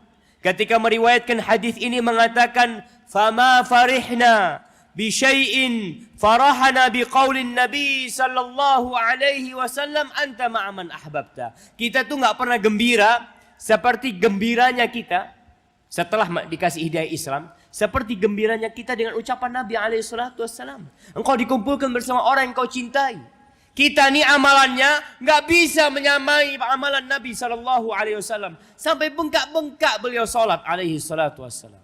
ketika meriwayatkan hadis ini mengatakan, fama farihna bi syai'in farahana bi qaulin Nabi sallallahu alaihi wasallam anta ma'aman ahbabta. Kita tuh enggak pernah gembira seperti gembiranya kita setelah dikasih hidayah Islam, seperti gembiranya kita dengan ucapan Nabi alaihi salatu wasallam. Engkau dikumpulkan bersama orang yang kau cintai. Kita ni amalannya nggak bisa menyamai amalan Nabi sallallahu alaihi wasallam. Sampai bengkak-bengkak beliau salat alaihi salatu wasallam.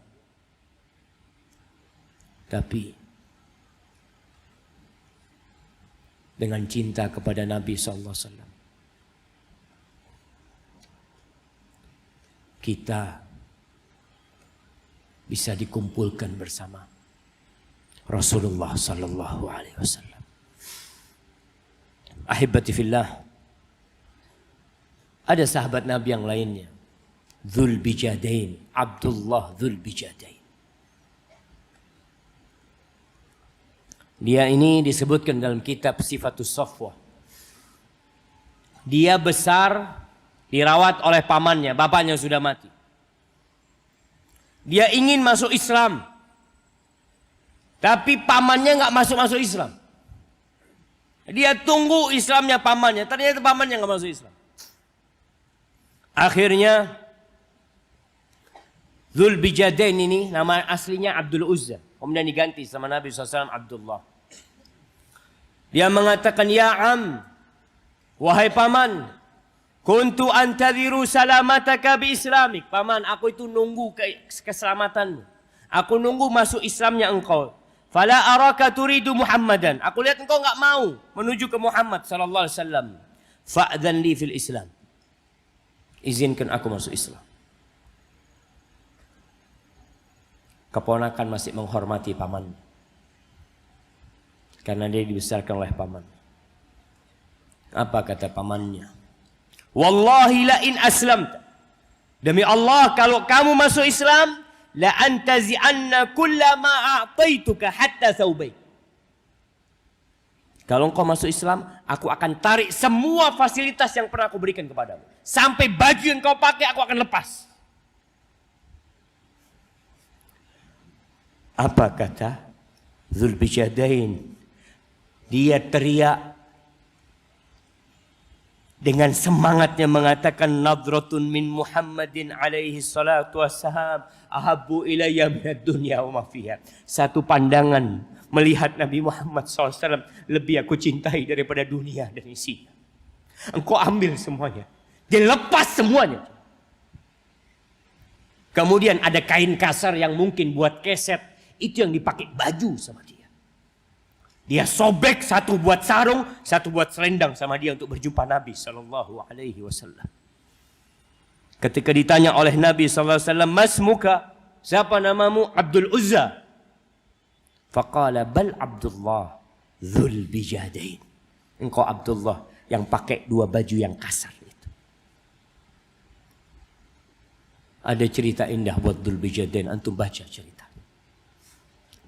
Tapi dengan cinta kepada Nabi sallallahu alaihi wasallam, kita bisa dikumpulkan bersama Rasulullah sallallahu alaihi wasallam. Ahibati fillah, ada sahabat Nabi yang lainnya, Dzul Bijadain, Abdullah Dzul Bijadain. Dia ini disebutkan dalam kitab Sifatus Safwah. Dia besar Dirawat oleh pamannya, bapaknya sudah mati. Dia ingin masuk Islam. Tapi pamannya nggak masuk Islam. Dia tunggu Islamnya pamannya. Ternyata pamannya nggak masuk Islam. Akhirnya Dzulbijadain ini nama aslinya Abdul Uzza. Kemudian diganti sama Nabi SAW Abdullah. Dia mengatakan, ya am, wahai paman, kuntu antadhiru salamataka bi islamik. Paman, aku itu nunggu keselamatanmu. Aku nunggu masuk Islamnya engkau. Fala araka turidu Muhammadan. Aku lihat engkau enggak mau menuju ke Muhammad sallallahu alaihi wasallam. Fa'dhan li fil Islam. Izinkan aku masuk Islam. Keponakan masih menghormati paman. Karena dia dibesarkan oleh paman. Apa kata pamannya? Wallahi la in aslamta. Demi Allah, kalau kamu masuk Islam, la antazi'anna kulla ma a'taituka hatta thawbayk. Kalau engkau masuk Islam, aku akan tarik semua fasilitas yang pernah aku berikan kepadamu. Sampai baju yang kau pakai aku akan lepas. Apa kata Dzulbijadain? Dia teriak dengan semangatnya mengatakan, nadratun min Muhammadin alaihi salatu wassalam ahabbu ilayya minad dunya wa ma fiha. Satu pandangan melihat Nabi Muhammad SAW lebih aku cintai daripada dunia dan isinya. Engkau ambil semuanya. Dia lepas semuanya. Kemudian ada kain kasar yang mungkin buat keset. Itu yang dipakai baju sama dia. Dia sobek, satu buat sarung, satu buat selendang sama dia untuk berjumpa Nabi sallallahu alaihi wasallam. Ketika ditanya oleh Nabi sallallahu alaihi wasallam, "Masmuka?" Siapa namamu? Abdul Uzza. Faqala bal Abdullah Dzulbijadain. Engkau Abdullah yang pakai dua baju yang kasar itu. Ada cerita indah buat Dzulbijadain, antum baca cerita.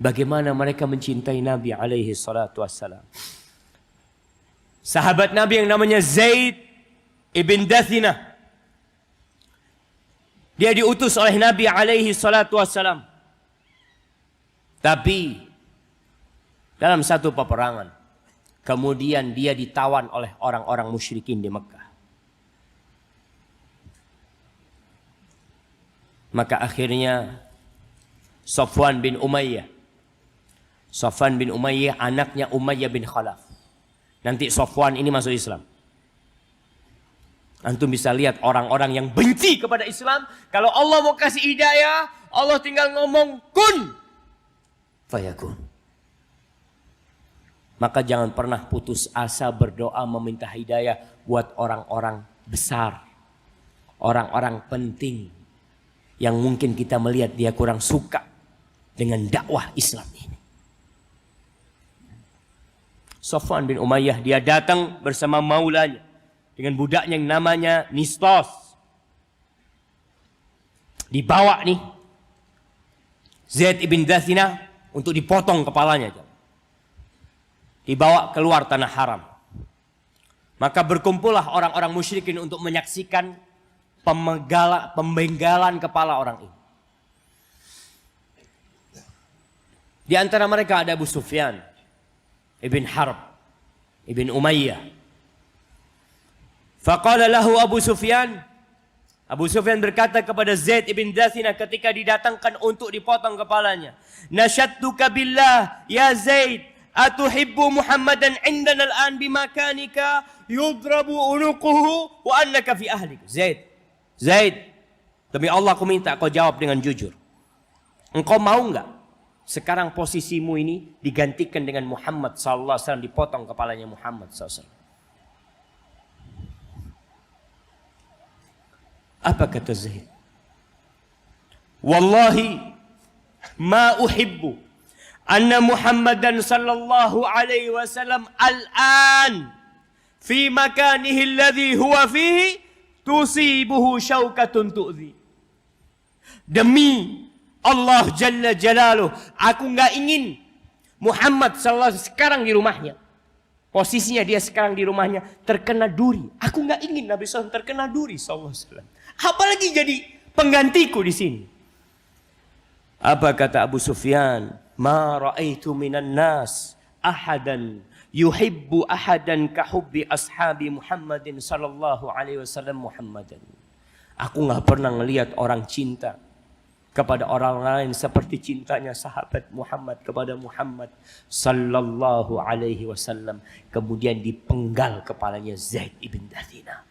Bagaimana mereka mencintai Nabi alaihi salatu wassalam. Sahabat Nabi yang namanya Zaid ibn Dathinah. Dia diutus oleh Nabi alaihi salatu wassalam. Tapi dalam satu peperangan, kemudian dia ditawan oleh orang-orang musyrikin di Mekah. Maka akhirnya Safwan bin Umayyah anaknya Umayyah bin Khalaf. Nanti Safwan ini masuk Islam. Antum bisa lihat orang-orang yang benci kepada Islam. Kalau Allah mau kasih hidayah, Allah tinggal ngomong kun fayakun. Maka jangan pernah putus asa berdoa meminta hidayah buat orang-orang besar. Orang-orang penting. Yang mungkin kita melihat dia kurang suka dengan dakwah Islam ini. Safwan bin Umayyah, dia datang bersama maulanya dengan budaknya yang namanya Nistas. Dibawa nih Zaid ibn Dathinah untuk dipotong kepalanya. Dibawa keluar tanah haram. Maka berkumpullah orang-orang musyrikin untuk menyaksikan pembenggalan kepala orang ini. Di antara mereka ada Abu Sufyan Ibn Harb, Ibn Umayyah. Faqala lahu Abu Sufyan berkata kepada Zaid ibn Dathinah ketika didatangkan untuk dipotong kepalanya. Nasyadtuka billah ya Zaid, atuhibbu Muhammadan indana al'an bimakanika yudrabu unuquhu wa annaka fi ahlik. Zaid, demi Allah aku minta kau jawab dengan jujur. Engkau mau enggak sekarang posisimu ini digantikan dengan Muhammad sallallahu alaihi wasallam, dipotong kepalanya Muhammad sallallahu alaihi wasallam. Apa kata Zaid? Wallahi ma uhibbu anna Muhammadan sallallahu alaihi wasallam al-an fi makanihi alladhi huwa fihi tusibuhu syaukatun tu'zi. Demi Allah Jalla Jalaluh, aku enggak ingin Muhammad sallallahu alaihi wasallam sekarang di rumahnya. Posisinya dia sekarang di rumahnya terkena duri. Aku nggak ingin Nabi SAW terkena duri SAW. Apalagi jadi penggantiku di sini. Apa kata Abu Sufyan? Ma ra'aitu minan nas ahadan yuhibbu ahadan kahubbi ashabi Muhammadin sallallahu alaihi wasallam Muhammadan. Aku nggak pernah ngelihat orang cinta kepada orang lain seperti cintanya sahabat Muhammad kepada Muhammad sallallahu alaihi wasallam. Kemudian dipenggal kepalanya Zaid ibn Dathina.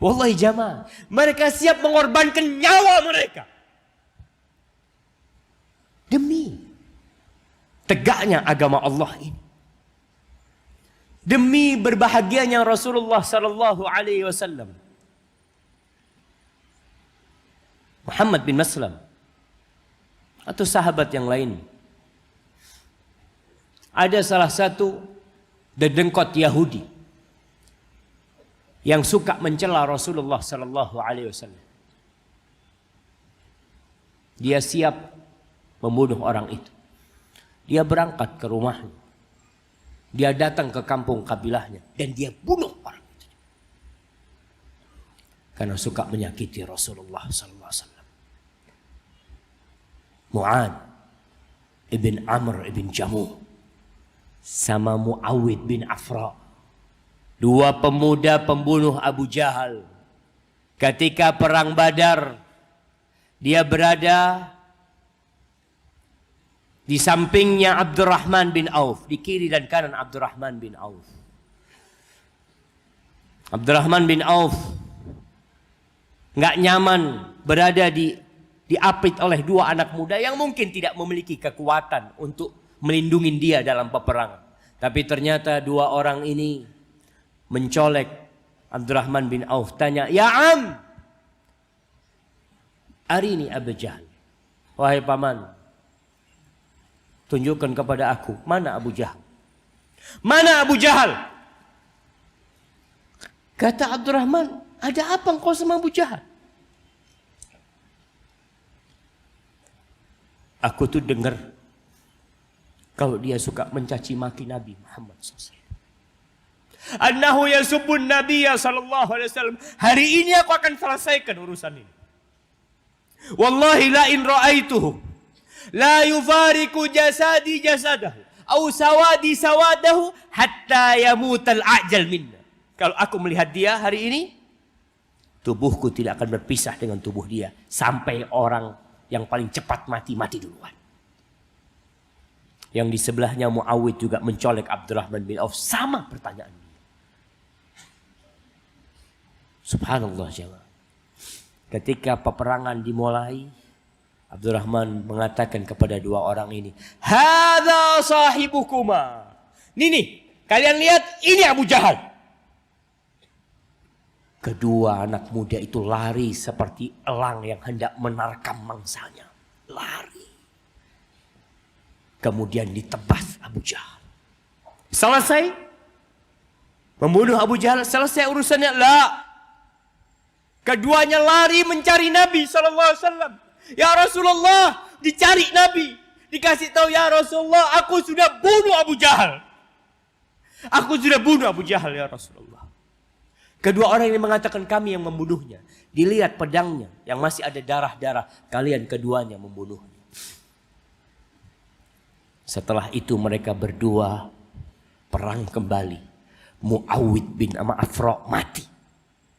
Wallahi jamaah, mereka siap mengorbankan nyawa mereka demi tegaknya agama Allah ini, demi berbahagianya Rasulullah sallallahu alaihi wasallam. Muhammad bin Maslam atau sahabat yang lain. Ada salah satu dedengkot Yahudi yang suka mencela Rasulullah sallallahu alaihi wasallam. Dia siap membunuh orang itu. Dia berangkat ke rumahnya. Dia datang ke kampung kabilahnya dan dia bunuh orang itu. Karena suka menyakiti Rasulullah sallallahu alaihi wasallam. Mu'ad ibn Amr ibn Jamuh sama Muawid bin Afra, dua pemuda pembunuh Abu Jahal. Ketika perang Badar, dia berada di sampingnya Abdurrahman bin Auf, di kiri dan kanan Abdurrahman bin Auf. Abdurrahman bin Auf nggak nyaman berada diapit oleh dua anak muda yang mungkin tidak memiliki kekuatan untuk melindungi dia dalam peperangan. Tapi ternyata dua orang ini mencolek Abdurrahman bin Auf, tanya, "Ya Am, arini Abu Jahal." Wahai paman, tunjukkan kepada aku, mana Abu Jahal? Mana Abu Jahal? Kata Abdurrahman, ada apa engkau sama Abu Jahal? Aku tuh dengar kalau dia suka mencaci maki Nabi Muhammad SAW. Annahu yasubbun Nabiya sallallahu alaihi wasallam. Hari ini aku akan selesaikan urusan ini. Wallahi la in ra'aituhu la yufariku jasadi jasadahu au sawadi sawadahu hatta yamutal ajal minna. Kalau aku melihat dia hari ini, tubuhku tidak akan berpisah dengan tubuh dia sampai orang yang paling cepat mati duluan. Yang di sebelahnya Muawid juga mencolek Abdurrahman bin Auf, sama pertanyaan. Subhanallah jemaah. Ketika peperangan dimulai, Abdurrahman mengatakan kepada dua orang ini, "Hadza sahibukuma." Nih, kalian lihat, ini Abu Jahal. Kedua anak muda itu lari seperti elang yang hendak menerkam mangsanya. Lari. Kemudian ditebas Abu Jahal. Selesai membunuh Abu Jahal, selesai urusannya. La. Keduanya lari mencari Nabi SAW. Ya Rasulullah, dicari Nabi. Dikasih tahu, ya Rasulullah, aku sudah bunuh Abu Jahal. Aku sudah bunuh Abu Jahal ya Rasulullah. Kedua orang ini mengatakan, kami yang membunuhnya. Dilihat pedangnya yang masih ada darah-darah. Kalian keduanya membunuhnya. Setelah itu mereka berdua perang kembali. Muawid bin Afra mati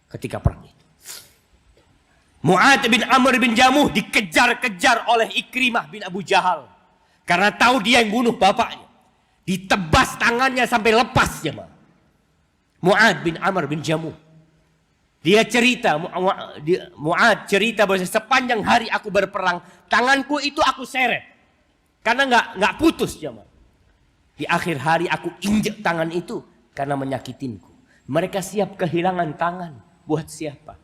ketika perang itu. Mu'ad bin Amr bin Jamuh dikejar-kejar oleh Ikrimah bin Abu Jahal. Karena tahu dia yang bunuh bapaknya. Ditebas tangannya sampai lepas jemaah. Mu'ad bin Amr bin Jamuh. Dia cerita, Mu'ad cerita bahwa sepanjang hari aku berperang, tanganku itu aku seret. Karena nggak putus jemaah. Di akhir hari aku injek tangan itu karena menyakitinku. Mereka siap kehilangan tangan. Buat siapa?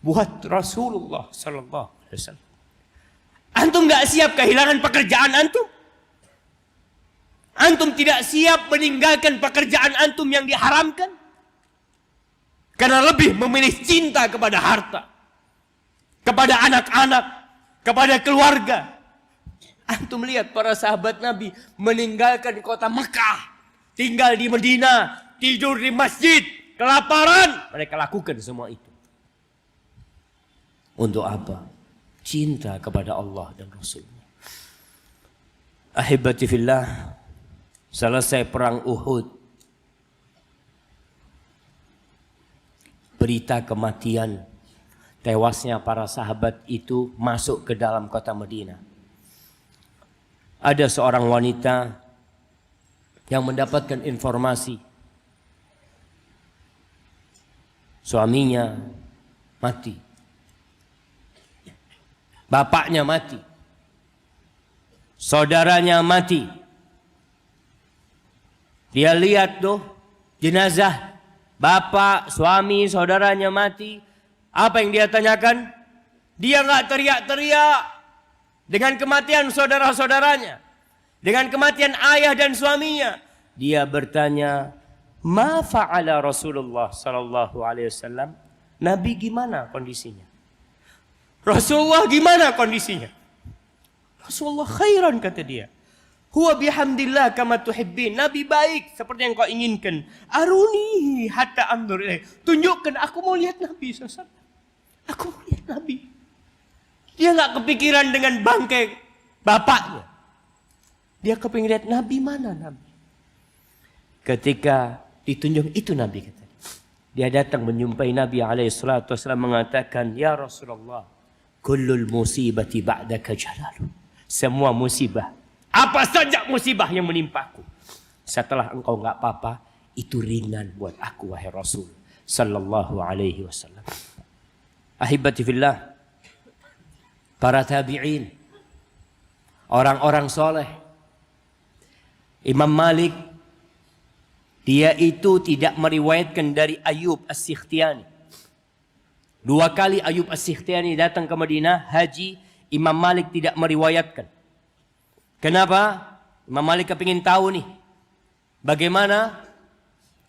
Buat Rasulullah sallallahu alaihi wasallam. Antum nggak siap kehilangan pekerjaan antum? Antum tidak siap meninggalkan pekerjaan antum yang diharamkan? Karena lebih memilih cinta kepada harta, kepada anak-anak, kepada keluarga. Antum lihat para sahabat Nabi meninggalkan kota Mekah, tinggal di Medina, tidur di masjid, kelaparan. Mereka lakukan semua itu. Untuk apa? Cinta kepada Allah dan Rasulnya. Ahibati fillah, selesai perang Uhud, berita kematian, tewasnya para sahabat itu masuk ke dalam kota Madinah. Ada seorang wanita yang mendapatkan informasi suaminya mati, bapaknya mati, saudaranya mati. Dia lihat tuh jenazah bapak, suami, saudaranya mati. Apa yang dia tanyakan? Dia nggak teriak-teriak dengan kematian saudara-saudaranya, dengan kematian ayah dan suaminya. Dia bertanya, "Ma fa'ala Rasulullah sallallahu alaihi wasallam?" Nabi gimana kondisinya? Rasulullah gimana kondisinya? Rasulullah khairan, kata dia. Huwa bihamdillah kama tuhibbin. Nabi baik seperti yang kau inginkan. Aruni hatta anzur ilaih. Tunjukkan, aku mau lihat Nabi SAW. Aku mau lihat Nabi. Dia nggak kepikiran dengan bangkai bapaknya. Dia kepingin lihat Nabi, mana Nabi. Ketika ditunjuk itu Nabi, kata dia datang menjumpai Nabi alaihissalatu wassalam, mengatakan, "Ya Rasulullah, kullul musibati ba'daka jalalu." Semua musibah, apa saja musibah yang menimpaku, setelah engkau nggak apa-apa, itu ringan buat aku, wahai Rasul sallallahu alaihi wasallam. Ahibati fillah, para tabi'in, orang-orang soleh. Imam Malik, dia itu tidak meriwayatkan dari Ayub As-Sikhtiyani. 2 kali Ayub As-Sikhtiyani datang ke Madinah haji, Imam Malik tidak meriwayatkan. Kenapa? Imam Malik kepingin tahu nih, bagaimana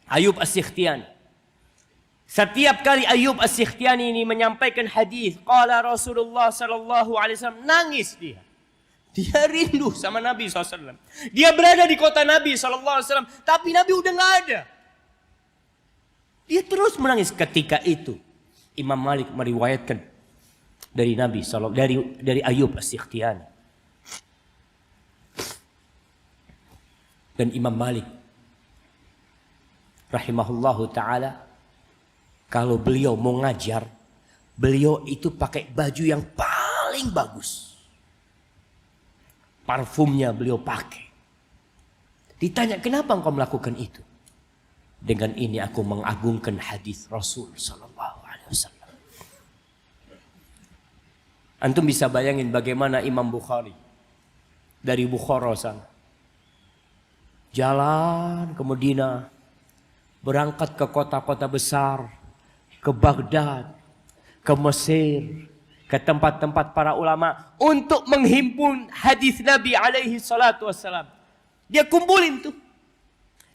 Ayub As-Sikhtiyani. Setiap kali Ayub As-Sikhtiyani ini menyampaikan hadis, qala Rasulullah sallallahu alaihi wasallam, nangis dia. Dia rindu sama Nabi SAW. Dia berada di kota Nabi SAW, tapi Nabi udah nggak ada. Dia terus menangis. Ketika itu Imam Malik meriwayatkan dari Nabi SAW, dari Ayub As-Sikhtiyani. Dan Imam Malik rahimahullahu ta'ala, kalau beliau mau ngajar, beliau itu pakai baju yang paling bagus. Parfumnya beliau pakai. Ditanya, kenapa engkau melakukan itu? Dengan ini aku mengagungkan hadis Rasul sallallahu alaihi wasallam. Antum bisa bayangin bagaimana Imam Bukhari dari Bukhara sana jalan ke Madinah, berangkat ke kota-kota besar, ke Baghdad, ke Mesir, ke tempat-tempat para ulama untuk menghimpun hadis Nabi alaihi salatu wassalam. Dia kumpulin tuh.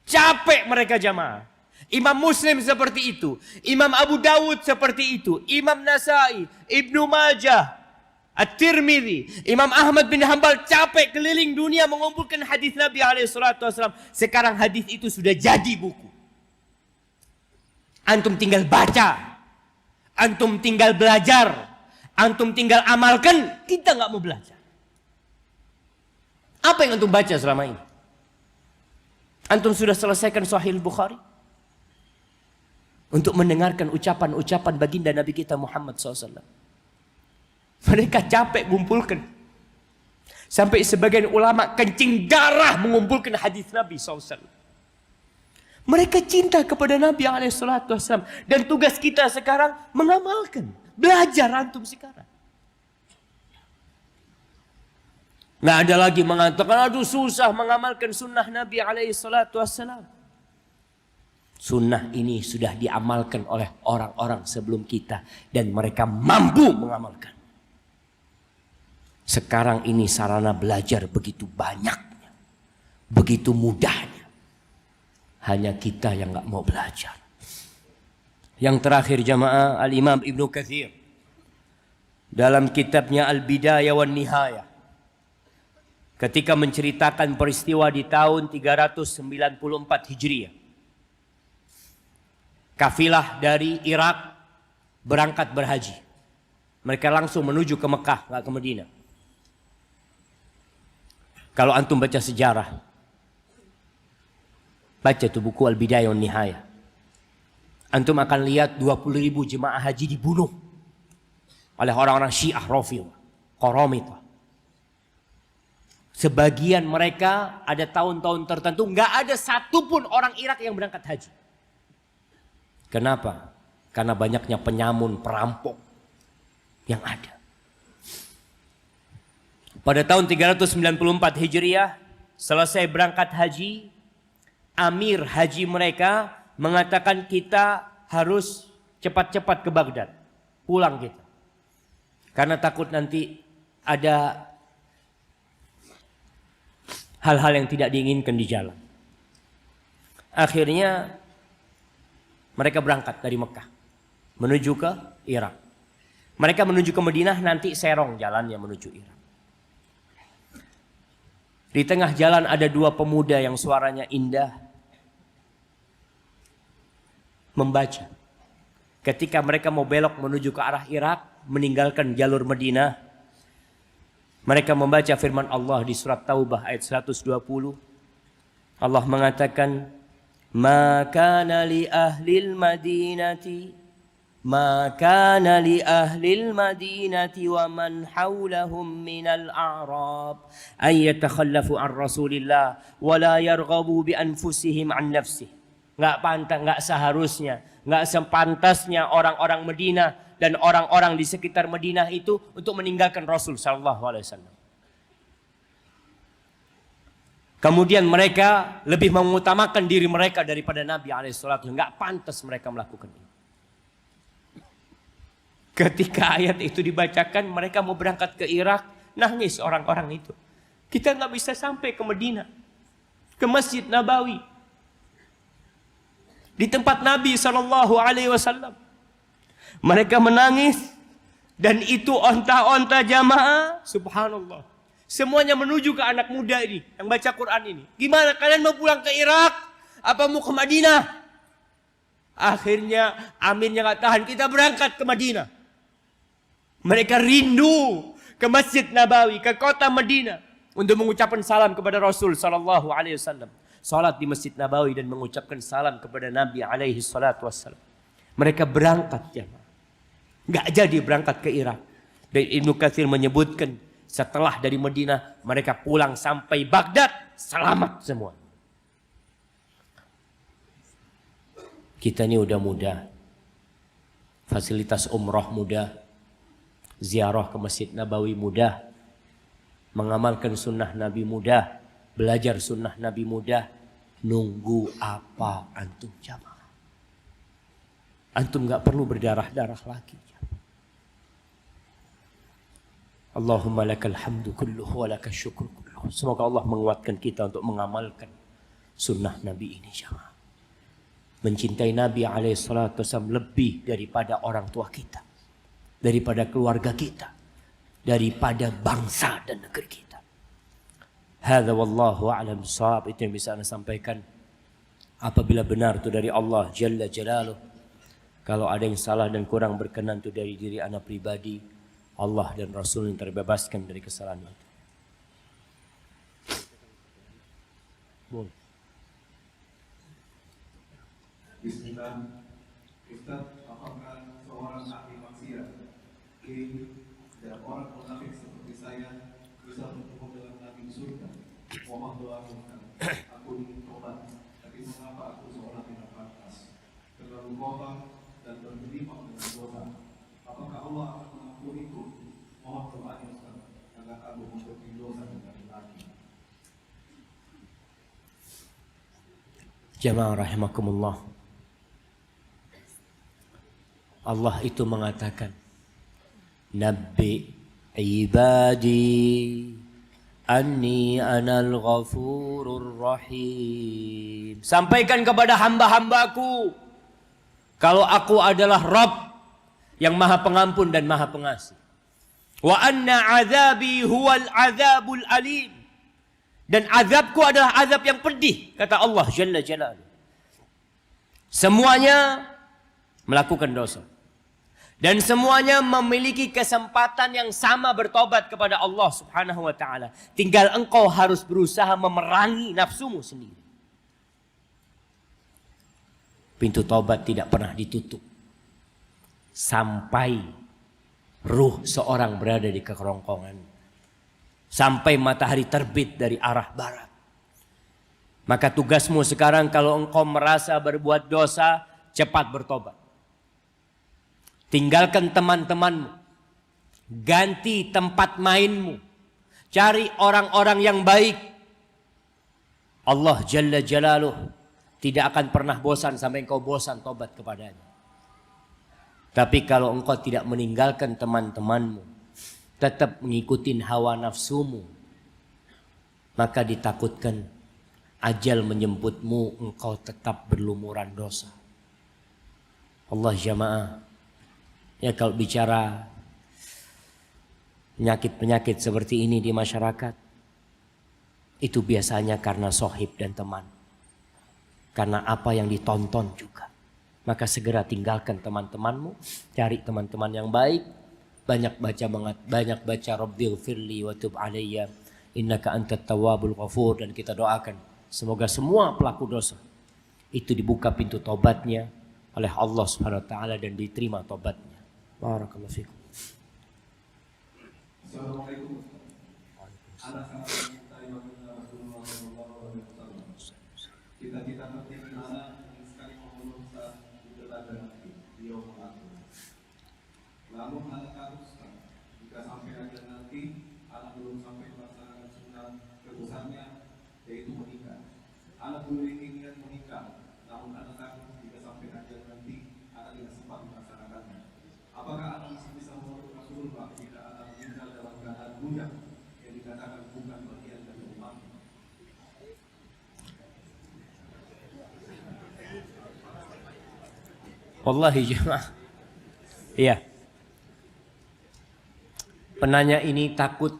Capek mereka jamaah. Imam Muslim seperti itu, Imam Abu Dawud seperti itu, Imam Nasai, Ibnu Majah, At-Tirmidzi, Imam Ahmad bin Hanbal capek keliling dunia mengumpulkan hadis Nabi alaihi salatu wassalam. Sekarang hadis itu sudah jadi buku. Antum tinggal baca, antum tinggal belajar, antum tinggal amalkan. Kita nggak mau belajar. Apa yang antum baca selama ini? Antum sudah selesaikan Sahih Bukhari? Untuk mendengarkan ucapan-ucapan baginda Nabi kita Muhammad SAW. Mereka capek mengumpulkan. Sampai sebagian ulama kencing darah mengumpulkan hadis Nabi SAW. Mereka cinta kepada Nabi SAW. Dan tugas kita sekarang mengamalkan. Belajar antum sekarang. Nggak ada lagi mengatakan, aduh susah mengamalkan sunnah Nabi SAW. Sunnah ini sudah diamalkan oleh orang-orang sebelum kita. Dan mereka mampu mengamalkan. Sekarang ini sarana belajar begitu banyaknya. Begitu mudahnya. Hanya kita yang nggak mau belajar. Yang terakhir jamaah, Al-Imam Ibnu Katsir dalam kitabnya Al-Bidayah wan Nihayah ketika menceritakan peristiwa di tahun 394 Hijriah. Kafilah dari Irak berangkat berhaji. Mereka langsung menuju ke Mekah, nggak ke Madinah. Kalau antum baca sejarah, baca tuh buku Al-Bidayah wan Nihayah, antum akan lihat 20.000 jemaah haji dibunuh oleh orang-orang Syiah Rafidhah, Qaramithah. Sebagian mereka ada tahun-tahun tertentu nggak ada satupun orang Irak yang berangkat haji. Kenapa? Karena banyaknya penyamun, perampok yang ada. Pada tahun 394 Hijriah, selesai berangkat haji, Amir haji mereka mengatakan kita harus cepat-cepat ke Baghdad. Pulang kita. Karena takut nanti ada hal-hal yang tidak diinginkan di jalan. Akhirnya mereka berangkat dari Mekah menuju ke Irak. Mereka menuju ke Madinah, nanti serong jalannya menuju Irak. Di tengah jalan ada dua pemuda yang suaranya indah membaca. Ketika mereka mau belok menuju ke arah Irak, meninggalkan jalur Madinah, mereka membaca firman Allah di surat Taubah ayat 120. Allah mengatakan, "Ma kana li ahlil madinati ma kana li ahlil madinati wa man hawlahum minal a'rab ay yatakhallafu an Rasulillah wa la yarghabu bi anfusihim an nafsihi." Enggak pantas, enggak seharusnya, enggak sepantasnya orang-orang Madinah dan orang-orang di sekitar Madinah itu untuk meninggalkan Rasul sallallahu alaihi wasallam. Kemudian mereka lebih mengutamakan diri mereka daripada Nabi alaihissalatu. Enggak pantas mereka melakukan ini. Ketika ayat itu dibacakan, mereka mau berangkat ke Irak, nangis orang-orang itu. Kita nggak bisa sampai ke Madinah, ke Masjid Nabawi, di tempat Nabi SAW. Mereka menangis, dan itu onta-onta jamaah, subhanallah. Semuanya menuju ke anak muda ini yang baca Quran ini. Gimana, kalian mau pulang ke Irak? Apa mau ke Madinah? Akhirnya amirnya nggak tahan, kita berangkat ke Madinah. Mereka rindu ke Masjid Nabawi, ke kota Madinah, untuk mengucapkan salam kepada Rasul sallallahu alaihi wasallam. Salat di Masjid Nabawi dan mengucapkan salam kepada Nabi alaihi salatu wassalam. Mereka berangkat jemaah. Enggak jadi berangkat ke Irak. Dan Ibnu Katsir menyebutkan setelah dari Madinah mereka pulang sampai Baghdad selamat semua. Kita ini udah mudah. Fasilitas umroh mudah. Ziarah ke Masjid Nabawi mudah. Mengamalkan sunnah Nabi mudah. Belajar sunnah Nabi mudah. Nunggu apa antum jamaah? Antum gak perlu berdarah-darah lagi. Allahumma lakal hamdu kulluhu wa lakal syukru kulluhu. Semoga Allah menguatkan kita untuk mengamalkan sunnah Nabi ini jamaah. Mencintai Nabi alaihissalatu wassalam lebih daripada orang tua kita, daripada keluarga kita, daripada bangsa dan negeri kita. Hadza wallahu a'lam bissawab. Itu yang bisa Anda sampaikan. Apabila benar itu dari Allah Jalla Jalaluh. Kalau ada yang salah dan kurang berkenan itu dari diri Anda pribadi, Allah dan Rasul yang terbebaskan dari kesalahan itu. Boleh. Bismillah. Ustaz, apakah seorang ahli maksiat dan orang munafik seperti saya bisa bertemu dengan Nabi surga? Mohon doakan. Aku ingin tobat, tapi mengapa aku seorang yang pantas, terlalu kotor dan bergelimang dengan dosa? Apakah Allah akan mengampuniku? Mohon doanya Ustaz, agar aku memperbaiki dosa dengan lagi. Jamaah rahimakumullah. Allah itu mengatakan, Nabbi ibadi anni anal ghafurur rahim. Sampaikan kepada hamba-hambaku kalau aku adalah Rabb yang maha pengampun dan maha pengasih. Wa anna azabi huwal azabul alim. Dan azabku adalah azab yang pedih, kata Allah Jalla Jalaluhu. Semuanya melakukan dosa. Dan semuanya memiliki kesempatan yang sama bertobat kepada Allah Subhanahu wa taala. Tinggal engkau harus berusaha memerangi nafsumu sendiri. Pintu tobat tidak pernah ditutup sampai ruh seorang berada di kerongkongan. Sampai matahari terbit dari arah barat. Maka tugasmu sekarang kalau engkau merasa berbuat dosa, cepat bertobat. Tinggalkan teman-temanmu. Ganti tempat mainmu. Cari orang-orang yang baik. Allah Jalla Jalaluhu tidak akan pernah bosan sampai engkau bosan tobat kepadanya. Tapi kalau engkau tidak meninggalkan teman-temanmu, tetap mengikuti hawa nafsumu, maka ditakutkan ajal menjemputmu, engkau tetap berlumuran dosa. Allah jamaah, ya kalau bicara penyakit-penyakit seperti ini di masyarakat, itu biasanya karena sohib dan teman. Karena apa yang ditonton juga. Maka segera tinggalkan teman-temanmu, cari teman-teman yang baik, banyak baca Rabbighfirli wa tub alayya innaka antat tawwabul ghafur, dan kita doakan semoga semua pelaku dosa itu dibuka pintu tobatnya oleh Allah Subhanahu wa taala dan diterima tobatnya. Barakallahu fikum. Assalamualaikum. Ana sangat mencintai baginda Rasulullah SAW. Cita-cita tertinggi ana ingin sekali memulung saat di telaga nanti beliau mengatur. Lalu ana takutkan jika sampai akhir nanti ana belum sampai melaksanakan sunnah tebusannya, yaitu menikah. Ana memiliki niat menikah, namun ana takut jika sampai akhir nanti ana tidak sempat melaksanakannya. Apakah ana masih bisa memeluk Rasulullah jika ana meninggal dalam keadaan budak yang dikatakan bukan bagian dari umat? Wallahi jemaah. Iya. Penanya ini takut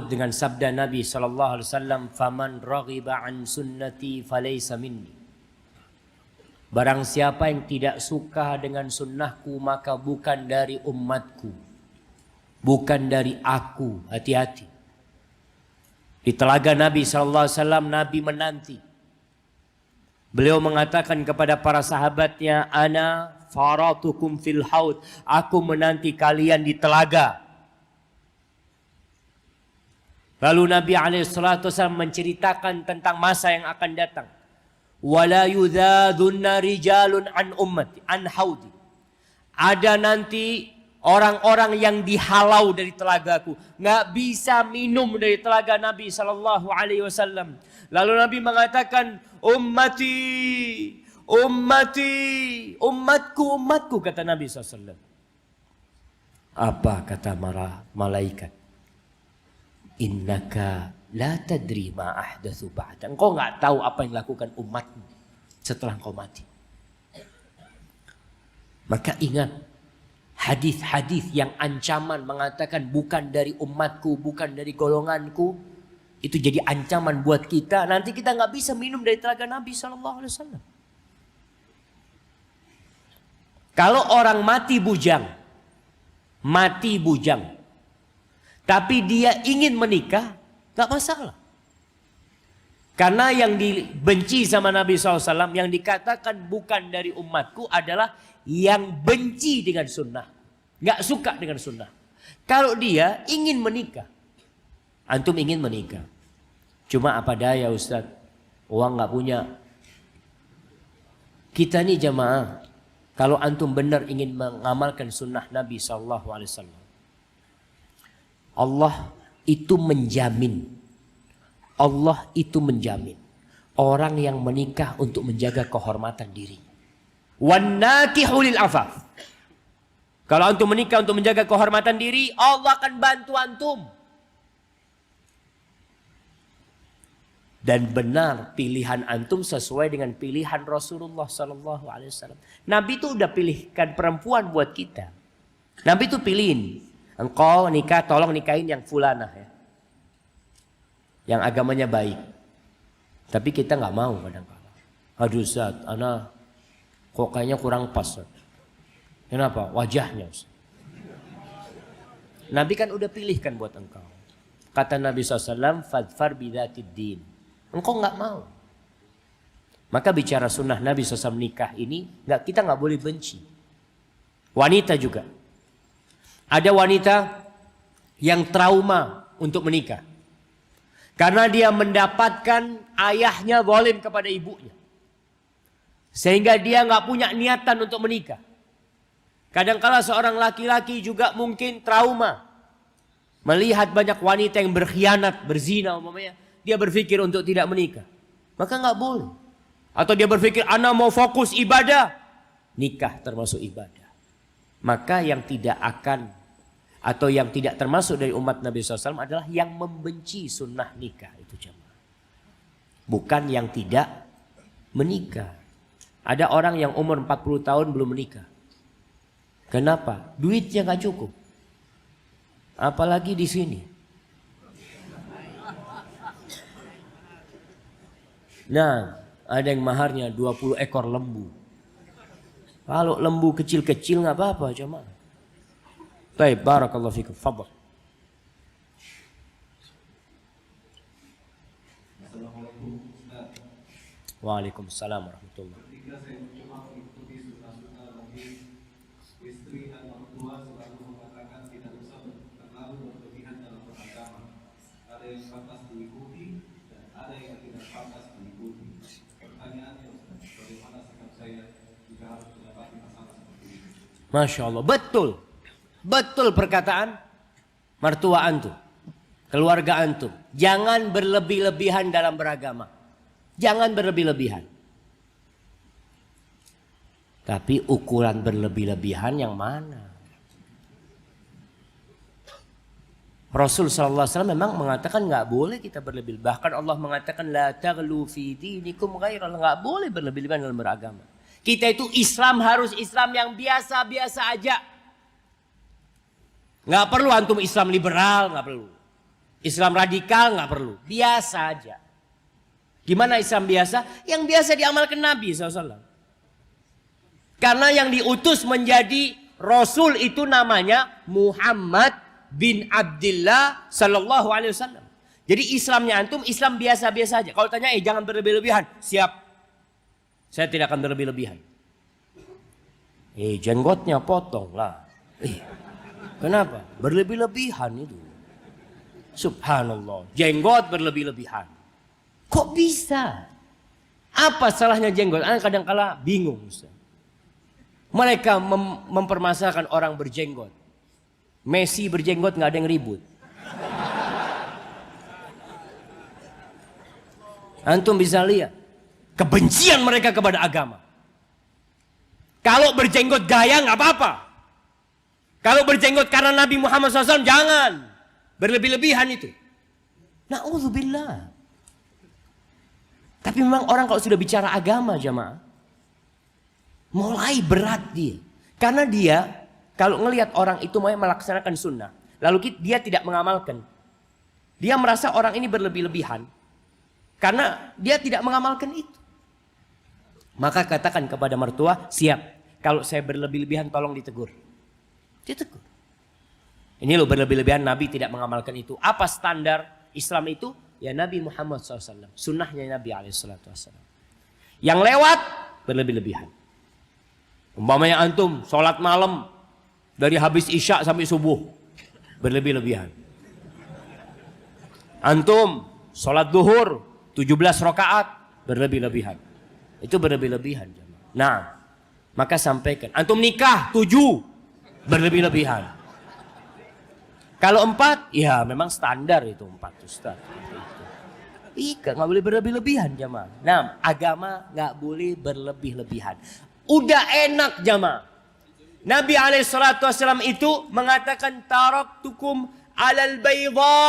dengan sabda Nabi sallallahu alaihi wasallam, "Faman raghiba an sunnati falaysa minni." Barang siapa yang tidak suka dengan sunnahku maka bukan dari umatku. Bukan dari aku. Hati-hati. Di telaga Nabi sallallahu alaihi wasallam Nabi menanti. Beliau mengatakan kepada para sahabatnya, "Ana faratukum fil haud." Aku menanti kalian di telaga. Lalu Nabi SAW menceritakan tentang masa yang akan datang. "Wala yudhadunna rijalun an ummati an haudi." Ada nanti orang-orang yang dihalau dari telagaku, nggak bisa minum dari telaga Nabi sallallahu alaihi wasallam. Lalu Nabi mengatakan, "Ummati, ummati, umatku, kata Nabi SAW. Apa kata malaikat? Innaka la tadri ma ahdatsu ba'da. Engkau nggak tahu apa yang dilakukan umatmu setelah engkau mati. Maka ingat, hadis-hadis yang ancaman mengatakan bukan dari umatku, bukan dari golonganku, itu jadi ancaman buat kita. Nanti kita nggak bisa minum dari telaga Nabi SAW. Kalau orang mati bujang, tapi dia ingin menikah, nggak masalah. Karena yang dibenci sama Nabi SAW, yang dikatakan bukan dari umatku adalah yang benci dengan sunnah, nggak suka dengan sunnah. Kalau dia ingin menikah, antum ingin menikah, cuma apa daya Ustaz, uang nggak punya. Kita nih jamaah, kalau antum benar ingin mengamalkan sunnah Nabi SAW, Allah itu menjamin. Allah itu menjamin orang yang menikah untuk menjaga kehormatan dirinya. Wan nakihu lil afaf. Kalau antum menikah untuk menjaga kehormatan diri, Allah akan bantu antum. Dan benar pilihan antum sesuai dengan pilihan Rasulullah sallallahu alaihi wasallam. Nabi itu udah pilihkan perempuan buat kita. Nabi itu pilihin, engkau nikah tolong nikahin yang fulanah ya. yang agamanya baik. Tapi kita nggak mau kadang-kadang. Aduh Ustaz, ana kok kayaknya kurang pas. Ustaz. Kenapa? Wajahnya Ustaz. Nabi kan udah pilihkan buat engkau. Kata Nabi SAW, fadfar bidatid din. Engkau nggak mau. Maka bicara sunnah Nabi SAW nikah ini, kita nggak boleh benci. Wanita juga. Ada wanita yang trauma untuk menikah. Karena dia mendapatkan ayahnya zalim kepada ibunya. Sehingga dia nggak punya niatan untuk menikah. Kadangkala seorang laki-laki juga mungkin trauma. Melihat banyak wanita yang berkhianat, berzina umpamanya. Dia berpikir untuk tidak menikah. Maka nggak boleh. Atau dia berpikir, ana mau fokus ibadah. Nikah termasuk ibadah. Maka yang tidak akan atau yang tidak termasuk dari umat Nabi SAW adalah yang membenci sunnah nikah. Itu jemaah. Bukan yang tidak menikah. Ada orang yang umur 40 tahun belum menikah. Kenapa? Duitnya gak cukup. Apalagi di sini. Nah, ada yang maharnya 20 ekor lembu. Kalau lembu kecil-kecil gak apa-apa cuma. Baik, barakallahu fikum. Fadhal. Assalamualaikum Ustaz. Waalaikumsalam warahmatullahi. Ketika saya mencoba mengikuti sunnah-sunnah Nabi, istri dan mertua selalu mengatakan tidak usah terlalu berlebihan dalam beragama. Ada yang pantas diikuti dan ada yang tidak pantas diikuti. Pertanyaannya Ustaz, bagaimana sikap saya jika harus mendapati masalah seperti ini? Masya Allah, betul. Betul perkataan mertua antum. Keluarga antum. Jangan berlebih-lebihan dalam beragama. Jangan berlebih-lebihan. Tapi ukuran berlebih-lebihan yang mana? Rasul SAW memang mengatakan nggak boleh kita berlebih. Bahkan Allah mengatakan la taghlu fi dinikum ghairal, nggak boleh berlebih-lebihan dalam beragama. Kita itu Islam harus Islam yang biasa-biasa aja. Nggak perlu antum Islam liberal, nggak perlu. Islam radikal nggak perlu. Biasa aja. Gimana Islam biasa? Yang biasa diamalkan Nabi SAW. Karena yang diutus menjadi Rasul itu namanya Muhammad bin Abdullah Sallallahu Alaihi Wasallam. Jadi Islamnya antum Islam biasa-biasa aja. Kalau tanya, jangan berlebih-lebihan. Siap. Saya tidak akan berlebih-lebihan. Jenggotnya potong lah. Kenapa? Berlebih-lebihan itu. Subhanallah. Jenggot berlebih-lebihan. Kok bisa? Apa salahnya jenggot? Anak kadang-kala bingung. Ustaz. Mereka mempermasalahkan orang berjenggot. Messi berjenggot nggak ada yang ribut. Antum bisa lihat kebencian mereka kepada agama. Kalau berjenggot gaya nggak apa-apa. Kalau berjenggot karena Nabi Muhammad SAW jangan berlebih-lebihan itu. Na'udzubillah. Tapi memang orang kalau sudah bicara agama jamaah, mulai berat dia. Karena dia kalau ngelihat orang itu mau melaksanakan sunnah, lalu dia tidak mengamalkan. Dia merasa orang ini berlebih-lebihan. Karena dia tidak mengamalkan itu. Maka katakan kepada mertua, siap. Kalau saya berlebih-lebihan tolong ditegur. Ditegur. Ini loh berlebih-lebihan Nabi tidak mengamalkan itu. Apa standar Islam itu? Ya Nabi Muhammad SAW. Sunnahnya Nabi SAW. Yang lewat berlebih-lebihan. Umpamanya antum sholat malam dari habis isya sampai subuh. Berlebih-lebihan. Antum sholat duhur 17 rakaat. Berlebih-lebihan. Itu berlebih-lebihan. Nah, maka sampaikan. Antum nikah 7. Berlebih-lebihan. Kalau 4, ya memang standar itu 4 Ustaz. Iya, nggak boleh berlebih-lebihan jamaah. Nah, agama nggak boleh berlebih-lebihan. Udah enak jamaah. Nabi SAW itu mengatakan taraktukum alal bayda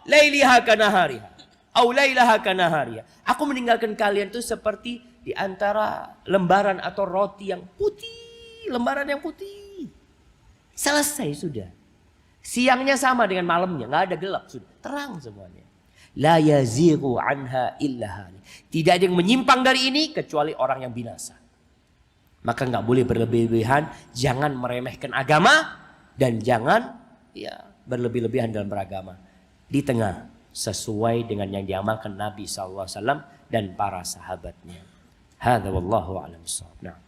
lailiha kanahariha. Au lailaha kanahariha. Aku meninggalkan kalian itu seperti di antara lembaran atau roti yang putih. Lembaran yang putih. Selesai sudah. Siangnya sama dengan malamnya. Nggak ada gelap sudah. Terang semuanya. La yazighu anha illa halik. Tidak ada yang menyimpang dari ini kecuali orang yang binasa. Maka nggak boleh berlebih-lebihan, jangan meremehkan agama dan jangan berlebih-lebihan dalam beragama. Di tengah sesuai dengan yang diamalkan Nabi SAW dan para sahabatnya. Hadza wallahu a'lam bissawab. Nah.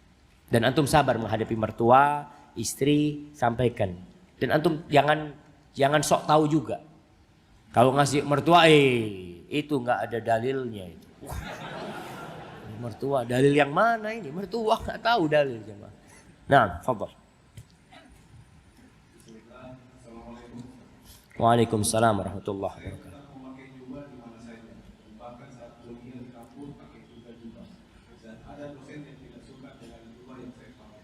Dan antum sabar menghadapi mertua, istri, sampaikan. Dan antum jangan sok tahu juga. Kalau ngasih mertua, itu nggak ada dalilnya itu. Mertua, dalil yang mana ini? Mertua nggak tahu dalil jemaah. Nah, fadhal. Assalamualaikum. Waalaikumsalam warahmatullahi Saya wabarakatuh. tetap memakai jubah di mana saja. Bahkan saat kuliah di kampus pakai juga jubah. Dan ada dosen yang tidak suka dengan jubah yang saya pakai.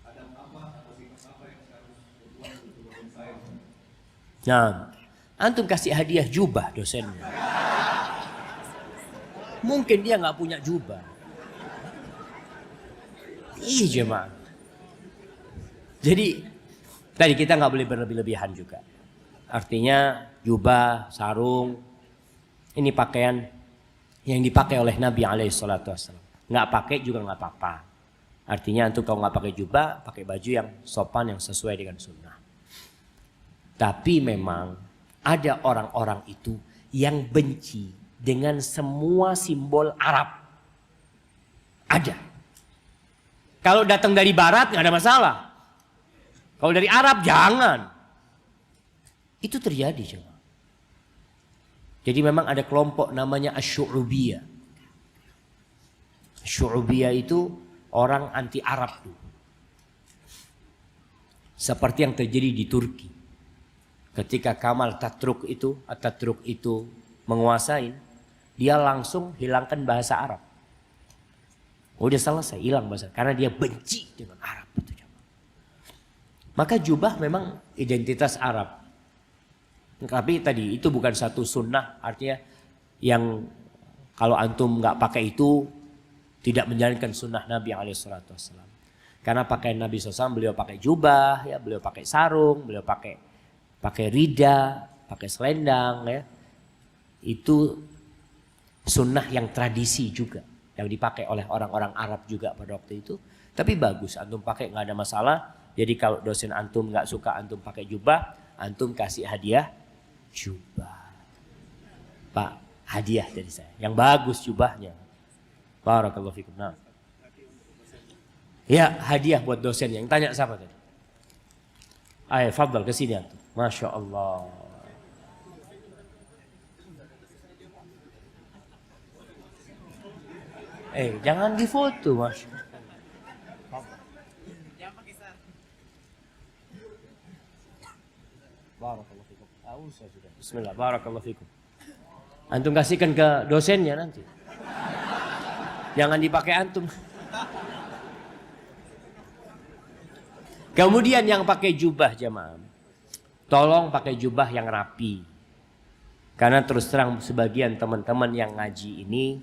Ada apa atau sikap apa yang saya harus berbuat untuk dosen saya? Nah, antum kasih hadiah jubah dosennya. Mungkin dia nggak punya jubah. Ih jemaah. Jadi tadi kita nggak boleh berlebih-lebihan juga. Artinya jubah, sarung, ini pakaian yang dipakai oleh Nabi SAW. Nggak pakai juga nggak apa-apa. Artinya antum kalau nggak pakai jubah, pakai baju yang sopan yang sesuai dengan sunnah. Tapi memang ada orang-orang itu yang benci dengan semua simbol Arab. Ada. Kalau datang dari barat nggak ada masalah. Kalau dari Arab jangan. Itu terjadi coba. Jadi memang ada kelompok namanya Asy'urubiyah. Asy'urubiyah itu orang anti Arab tuh. Seperti yang terjadi di Turki. Ketika Kemal Atatürk itu menguasai, dia langsung hilangkan bahasa Arab. Udah selesai, hilang bahasa. Karena dia benci dengan Arab. Maka jubah memang identitas Arab. Tapi tadi itu bukan satu sunnah. Artinya yang kalau antum nggak pakai itu tidak menjalankan sunnah Nabi SAW. Karena pakaian Nabi SAW beliau pakai jubah, ya, beliau pakai sarung, beliau pakai rida, pakai selendang, ya. Itu sunnah yang tradisi juga. Yang dipakai oleh orang-orang Arab juga pada waktu itu. Tapi bagus, antum pakai nggak ada masalah. Jadi kalau dosen antum nggak suka antum pakai jubah, antum kasih hadiah jubah. Pak, hadiah dari saya. Yang bagus jubahnya. Barakallahu fikum. Nah. Ya, hadiah buat dosen. Yang tanya siapa tadi? Ayo, fadhal ke sini antum. Masya Allah. Jangan difoto, Mas. Barakallahu fikum. Bismillah, barakallahu fikum. Antum kasihkan ke dosennya nanti. Jangan dipakai antum. Kemudian yang pakai jubah jemaah. Tolong pakai jubah yang rapi. Karena terus terang sebagian teman-teman yang ngaji ini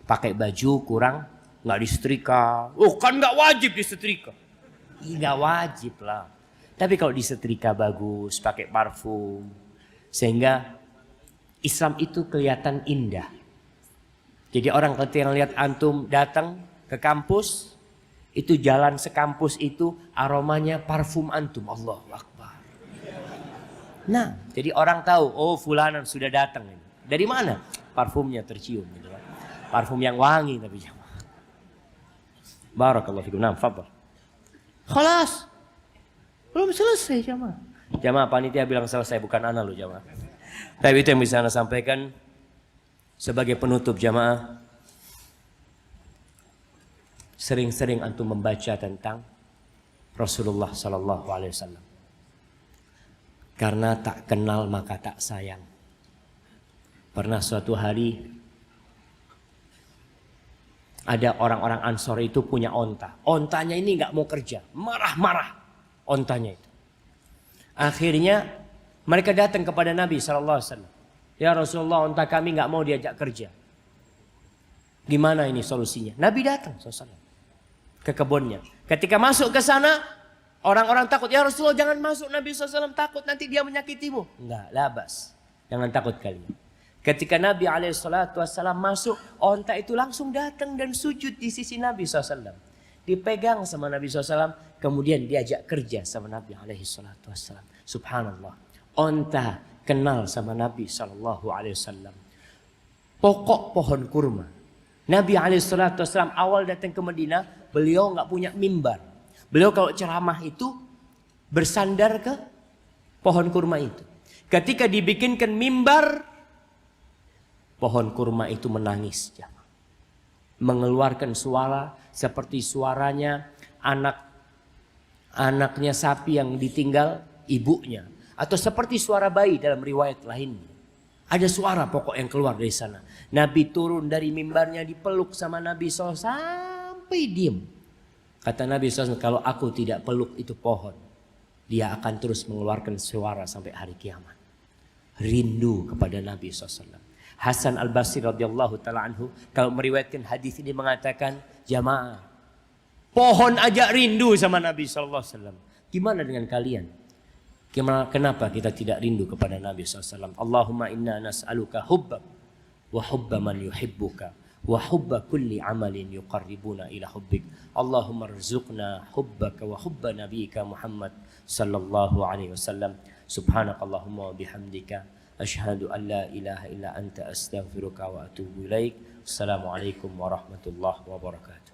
pakai baju kurang, nggak disetrika. Oh kan nggak wajib disetrika. Nggak wajib lah. Tapi kalau disetrika bagus, pakai parfum. Sehingga Islam itu kelihatan indah. Jadi orang ketika lihat antum datang ke kampus, itu jalan sekampus itu aromanya parfum antum. Allahu Akbar. Nah, jadi orang tahu, oh fulanan sudah datang. Dari mana? Parfumnya tercium. Gitu kan. Parfum yang wangi tapi jamaah. Barakallahu fikum. Nah, fadhal. Khalas. Belum selesai jamaah. Jamaah panitia bilang selesai, bukan ana lo jamaah. Tapi itu yang bisa ana sampaikan sebagai penutup jamaah. Sering-sering antum membaca tentang Rasulullah sallallahu alaihi wasallam. Karena tak kenal maka tak sayang. Pernah suatu hari ada orang-orang Ansor itu punya onta. Ontanya ini nggak mau kerja, marah-marah ontanya itu. Akhirnya mereka datang kepada Nabi SAW. Ya Rasulullah, onta kami nggak mau diajak kerja. Gimana ini solusinya? Nabi datang SAW ke kebunnya. Ketika masuk ke sana, orang-orang takut. Ya Rasulullah jangan masuk, Nabi SAW takut nanti dia menyakitimu. Enggak, labas. Jangan takut kalian. Ketika Nabi SAW masuk, onta itu langsung datang dan sujud di sisi Nabi SAW. Dipegang sama Nabi SAW, kemudian diajak kerja sama Nabi SAW. Subhanallah. Onta kenal sama Nabi SAW. Pokok pohon kurma. Nabi SAW awal datang ke Madinah, beliau nggak punya mimbar. Beliau kalau ceramah itu bersandar ke pohon kurma itu. Ketika dibikinkan mimbar, pohon kurma itu menangis. Mengeluarkan suara seperti suaranya anaknya sapi yang ditinggal ibunya. Atau seperti suara bayi dalam riwayat lainnya. Ada suara pokok yang keluar dari sana. Nabi turun dari mimbarnya, dipeluk sama Nabi SAW sampai diem. Kata Nabi SAW, kalau aku tidak peluk itu pohon, dia akan terus mengeluarkan suara sampai hari kiamat. Rindu kepada Nabi SAW. Hasan al-Basri radhiyallahu ta'ala anhu kalau meriwayatkan hadis ini mengatakan, jamaah, pohon aja rindu sama Nabi SAW. Gimana dengan kalian? Kenapa kita tidak rindu kepada Nabi SAW? Allahumma inna nas'aluka hubbak wa hubba man yuhibbuka wa hubba kulli amalin yuqarribuna ila hubbik. Allahumma rzuqna hubbaka wa hubba nabiyyika Muhammad sallallahu alaihi wasallam. Subhanakallahumma wa bihamdika asyhadu an la ilaha illa anta astaghfiruka wa atubu ilaik. Assalamualaikum warahmatullahi wabarakatuh.